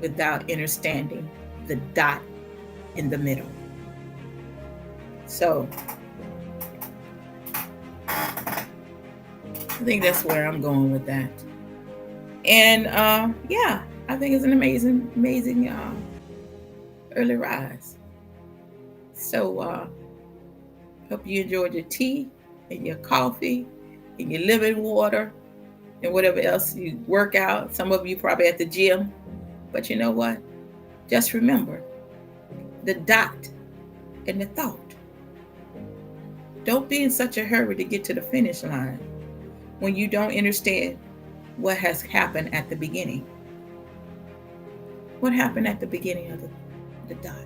without understanding the dot in the middle. So, I think that's where I'm going with that. And I think it's an amazing early rise. So hope you enjoyed your tea and your coffee and your living water and whatever else you work out. Some of you probably at the gym. But you know what? Just remember the dot and the thought. Don't be in such a hurry to get to the finish line when you don't understand what has happened at the beginning. What happened at the beginning of the dot?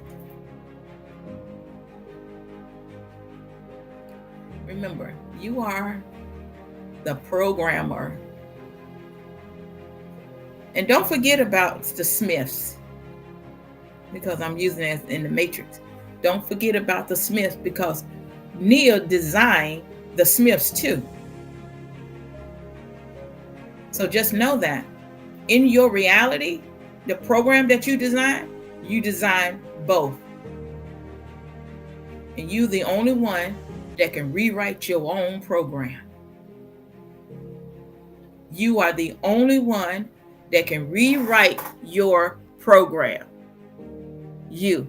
Remember, you are the programmer. And don't forget about the Smiths, because I'm using it in the Matrix. Don't forget about the Smiths, because Neo designed the Smiths too. So just know that in your reality, the program that you design both. And you're the only one that can rewrite your own program. You are the only one that can rewrite your program. You.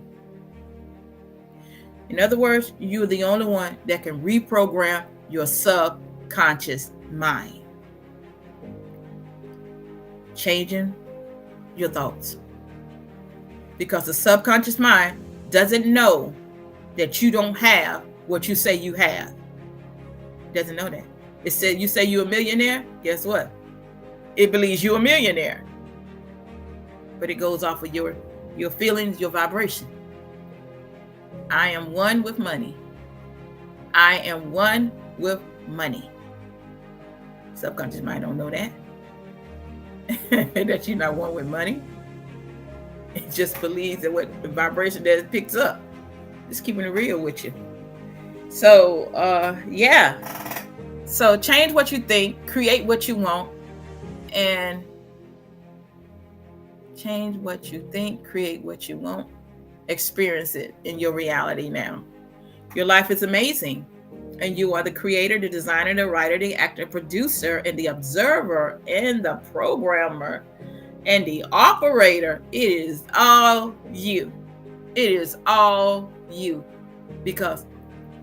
In other words, you're the only one that can reprogram your subconscious mind. Changing your thoughts. Because the subconscious mind doesn't know that you don't have what you say you have. It doesn't know that. It said you say you're a millionaire, guess what? It believes you're a millionaire. But it goes off of your feelings, your vibration. I am one with money. I am one with money. Subconscious mind don't know that. That you're not one with money. It just believes that what the vibration that it picks up. Just keeping it real with you. So, So change what you think, create what you want, and change what you think, create what you want, experience it in your reality now. Your life is amazing, and you are the creator, the designer, the writer, the actor, producer, and the observer, and the programmer, and the operator. It is all you. It is all you, because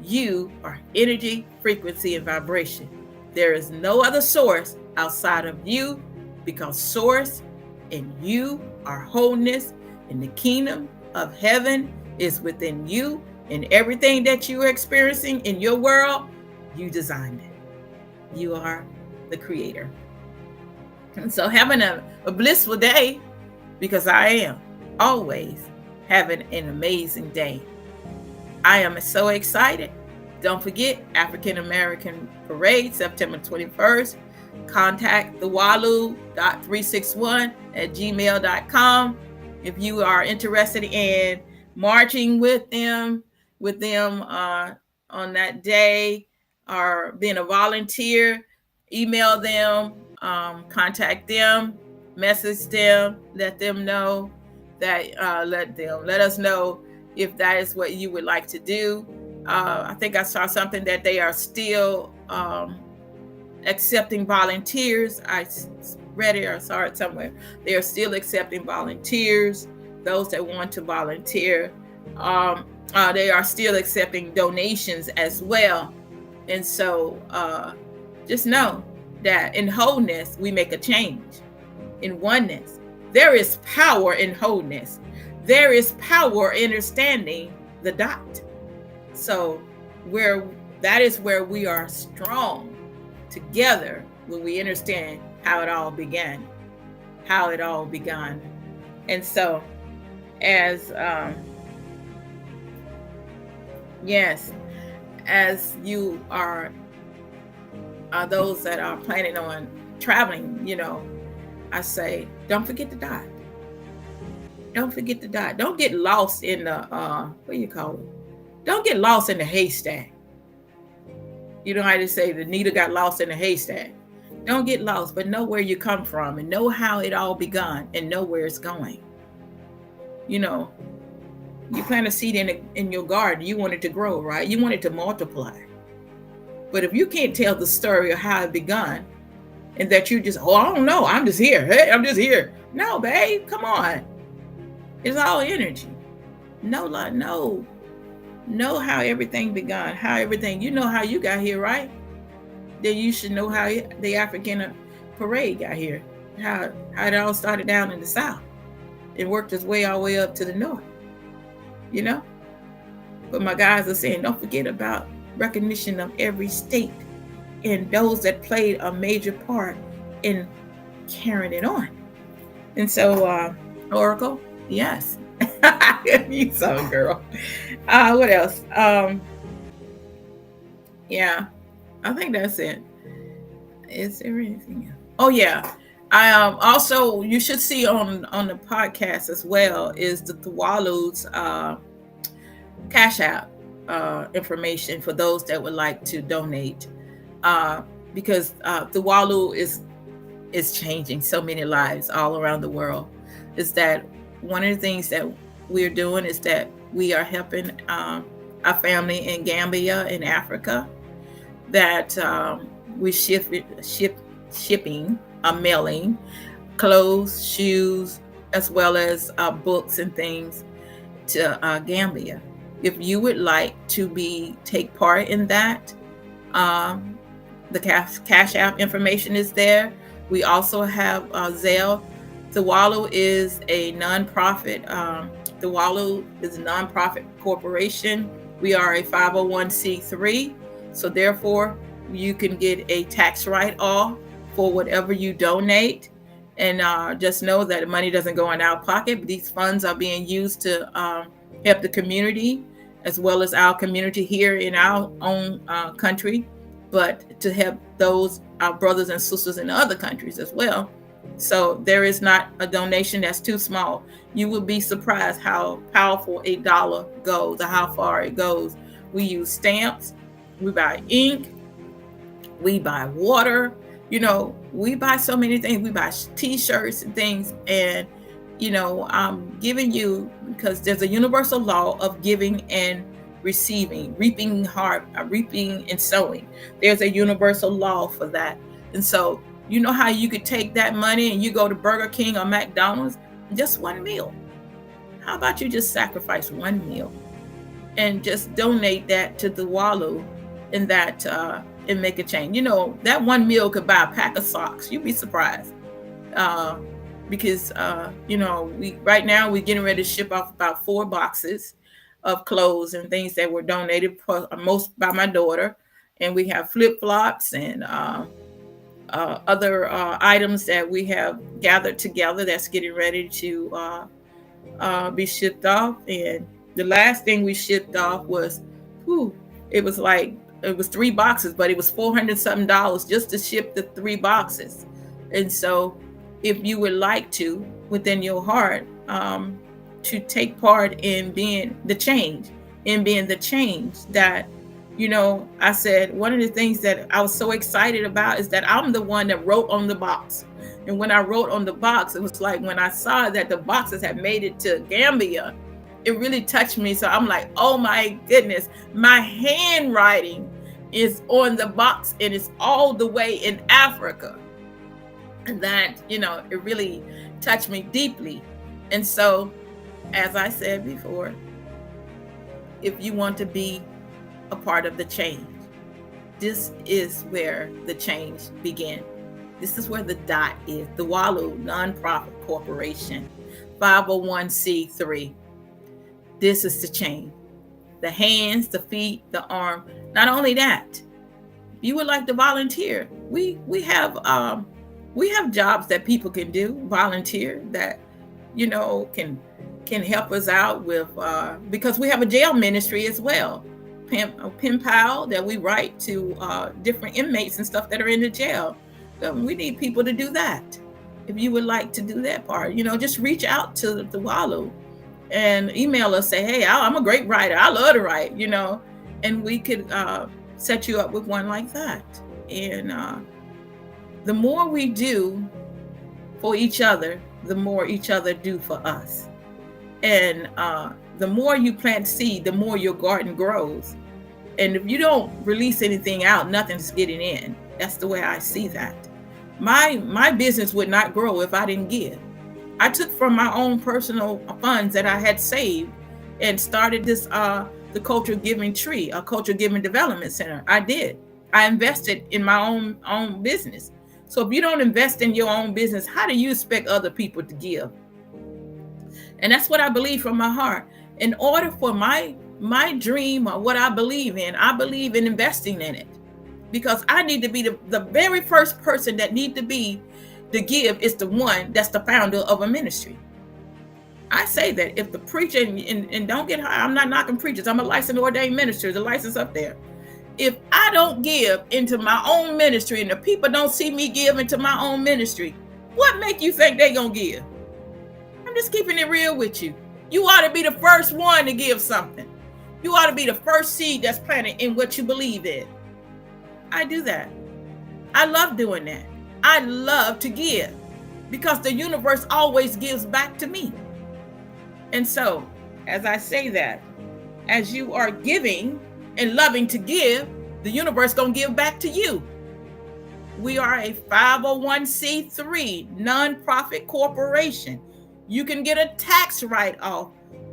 you are energy, frequency, and vibration. There is no other source outside of you, because source and you are wholeness in the kingdom of heaven is within you, and everything that you are experiencing in your world, you designed it. You are the creator. And so having a blissful day, because I am always having an amazing day. I am so excited. Don't forget African American Parade, September 21st. Contact thewalu.361@gmail.com if you are interested in marching with them on that day, or being a volunteer. Email them, contact them, message them, let them know that let us know if that is what you would like to do. I think I saw something that they are still accepting volunteers. I read it or saw it somewhere. They are still accepting volunteers, those that want to volunteer. They are still accepting donations as well. And so just know that in wholeness, we make a change. In oneness, there is power in wholeness. There is power in understanding the dot. So that is where we are strong together, when we understand how it all began. And so as you are those that are planning on traveling, I say, don't forget the dot. Don't forget the dot. Don't get lost in the don't get lost in the haystack. You know how to say the needle got lost in the haystack. Don't get lost, but know where you come from and know how it all begun and know where it's going. You plant a seed in your garden, you want it to grow, right? You want it to multiply. But if you can't tell the story of how it begun, and that you just, I don't know, I'm just here. Hey, I'm just here. No, babe, come on. It's all energy. Know how everything began, how everything, how you got here, right? Then you should know how the African Parade got here, how it all started down in the South. It worked its way all the way up to the North, But my guys are saying, don't forget about recognition of every state and those that played a major part in carrying it on. And so, Oracle, yes. You so, girl. What else? Yeah, I think that's it. Is there anything else? Oh yeah. I also, you should see on the podcast as well is the Tuwalu's Cash App information for those that would like to donate, because Tuwalu is changing so many lives all around the world. Is that one of the things that we're doing is that we are helping our family in Gambia in Africa, that we shipping, mailing clothes, shoes, as well as books and things to Gambia. If you would like to take part in that, the Cash App information is there. We also have Zelle. Tuwalu is a nonprofit. Tuwalu is a nonprofit corporation. We are a 501c3, so therefore you can get a tax write-off for whatever you donate. And just know that the money doesn't go in our pocket, but these funds are being used to help the community, as well as our community here in our own country, but to help our brothers and sisters in other countries as well. So there is not a donation that's too small. You will be surprised how powerful a dollar goes, or how far it goes. We use stamps, we buy ink, we buy water, we buy so many things. We buy t-shirts and things. And, I'm giving you, because there's a universal law of giving and receiving, reaping and sowing. There's a universal law for that. And so, how you could take that money and you go to Burger King or McDonald's, just one meal. How about you just sacrifice one meal and just donate that to the Tuwalu, and that and make a change? That one meal could buy a pack of socks. You'd be surprised. Because right now we're getting ready to ship off about 4 boxes. of clothes and things that were donated most by my daughter. And we have flip-flops and other items that we have gathered together that's getting ready to be shipped off. And the last thing we shipped off was, it was 3 boxes, but it was $400 something just to ship the 3 boxes. And so if you would like to, within your heart, to take part in being the change, that, I said, one of the things that I was so excited about is that I'm the one that wrote on the box. And when I wrote on the box, it was like when I saw that the boxes had made it to Gambia, it really touched me. So I'm like, oh my goodness, my handwriting is on the box and it's all the way in Africa. And that, it really touched me deeply. And so, as I said before, if you want to be a part of the change, this is where the change begins. This is where the dot is. The Walu Nonprofit Corporation, 501c3. This is the change. The hands, the feet, the arm. Not only that, if you would like to volunteer, we have jobs that people can do, volunteer, that can help us out with, because we have a jail ministry as well, pen pal, that we write to different inmates and stuff that are in the jail. So we need people to do that. If you would like to do that part, just reach out to the Walu and email us, say, hey, I'm a great writer, I love to write, and we could set you up with one like that. And the more we do for each other, the more each other do for us. And the more you plant seed, the more your garden grows. And if you don't release anything out, nothing's getting in. That's the way I see that. My business would not grow if I didn't give. I took from my own personal funds that I had saved and started this the Culture Giving Tree, a Culture Giving Development Center. I did. I invested in my own business. So if you don't invest in your own business, how do you expect other people to give? And that's what I believe from my heart. In order for my dream or what I believe in investing in it, because I need to be the very first person that need to be to give is the one that's the founder of a ministry. I say that if the preacher, and don't get high, I'm not knocking preachers, I'm a licensed ordained minister, the license up there. If I don't give into my own ministry and the people don't see me give into my own ministry, what make you think they gonna give? I'm just keeping it real with you. You ought to be the first one to give something. You ought to be the first seed that's planted in what you believe in. I do that. I love doing that. I love to give because the universe always gives back to me. And so, as I say that, as you are giving and loving to give, the universe gonna give back to you. We are a 501c3 nonprofit corporation. You can get a tax write-off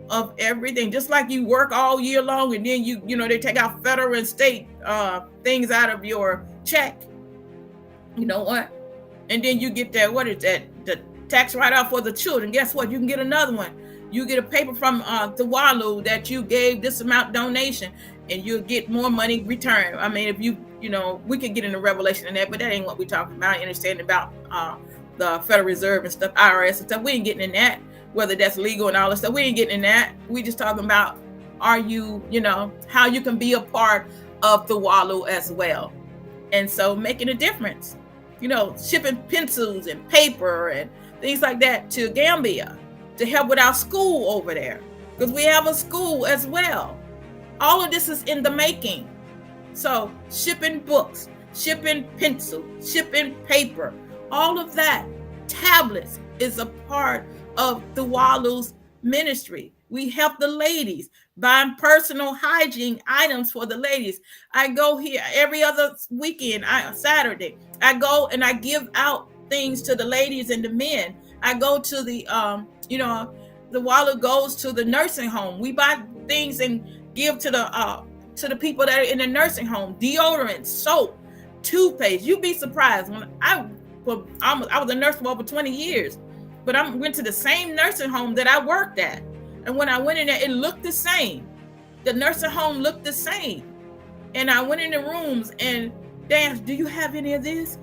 of everything, just like you work all year long and then they take out federal and state things out of your check. You know what? And then you get that, what is that? The tax write-off for the children. Guess what? You can get another one. You get a paper from the Walu that you gave this amount donation, and you'll get more money returned. I mean, if we could get into revelation in that, but that ain't what we're talking about. I understand about the Federal Reserve and stuff, IRS and stuff. We ain't getting in that, whether that's legal and all that stuff. We ain't getting in that. We just talking about, how you can be a part of the Walu as well. And so making a difference, shipping pencils and paper and things like that to Gambia to help with our school over there, because we have a school as well. All of this is in the making. So shipping books, shipping pencil, shipping paper, all of that, tablets is a part of the Walu's ministry. We help the ladies buying personal hygiene items for the ladies. I go here every other weekend, Saturday. I go and I give out things to the ladies and the men. I go to the, the Walu goes to the nursing home. We buy things and give to the people that are in the nursing home, deodorant, soap, toothpaste. You'd be surprised. When I was a nurse for over 20 years, but I went to the same nursing home that I worked at. And when I went in there, it looked the same. The nursing home looked the same. And I went in the rooms and they asked, do you have any of this?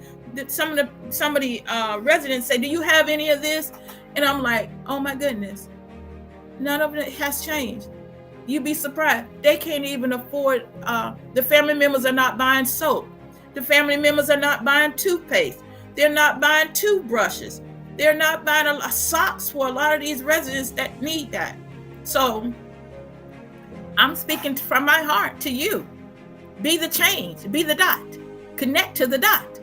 Some of the residents say, do you have any of this? And I'm like, oh my goodness, none of it has changed. You'd be surprised. They can't even afford, the family members are not buying soap. The family members are not buying toothpaste. They're not buying toothbrushes. They're not buying socks for a lot of these residents that need that. So I'm speaking from my heart to you. Be the change, be the dot, connect to the dot,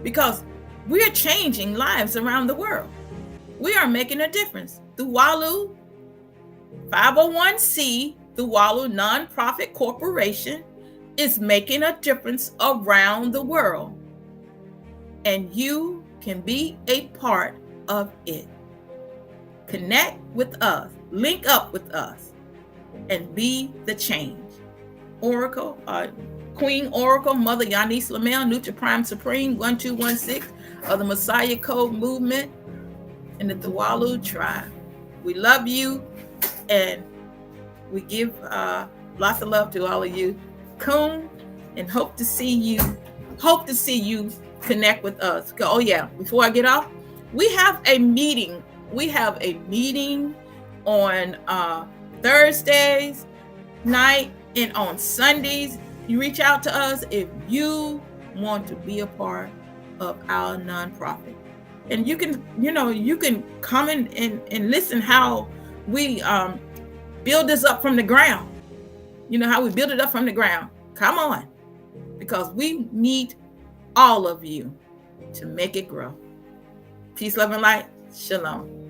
because we're changing lives around the world. We are making a difference. The WALU 501c, the WALU Nonprofit Corporation, is making a difference around the world. And you can be a part of it. Connect with us, link up with us, and be the change. Oracle, Queen Oracle, Mother Yanis Lamel, NutriPrime Supreme, 1216 of the Messiah Code Movement, and the Tuwalu Tribe. We love you, and we give lots of love to all of you. Come and hope to see you connect with us. Oh yeah, before I get off, we have a meeting. We have a meeting on Thursdays night and on Sundays. You reach out to us if you want to be a part of our nonprofit. And you can come in and listen how we build this up from the ground. You know how we build it up from the ground. Come on, because we need all of you to make it grow. Peace, love, and light. Shalom.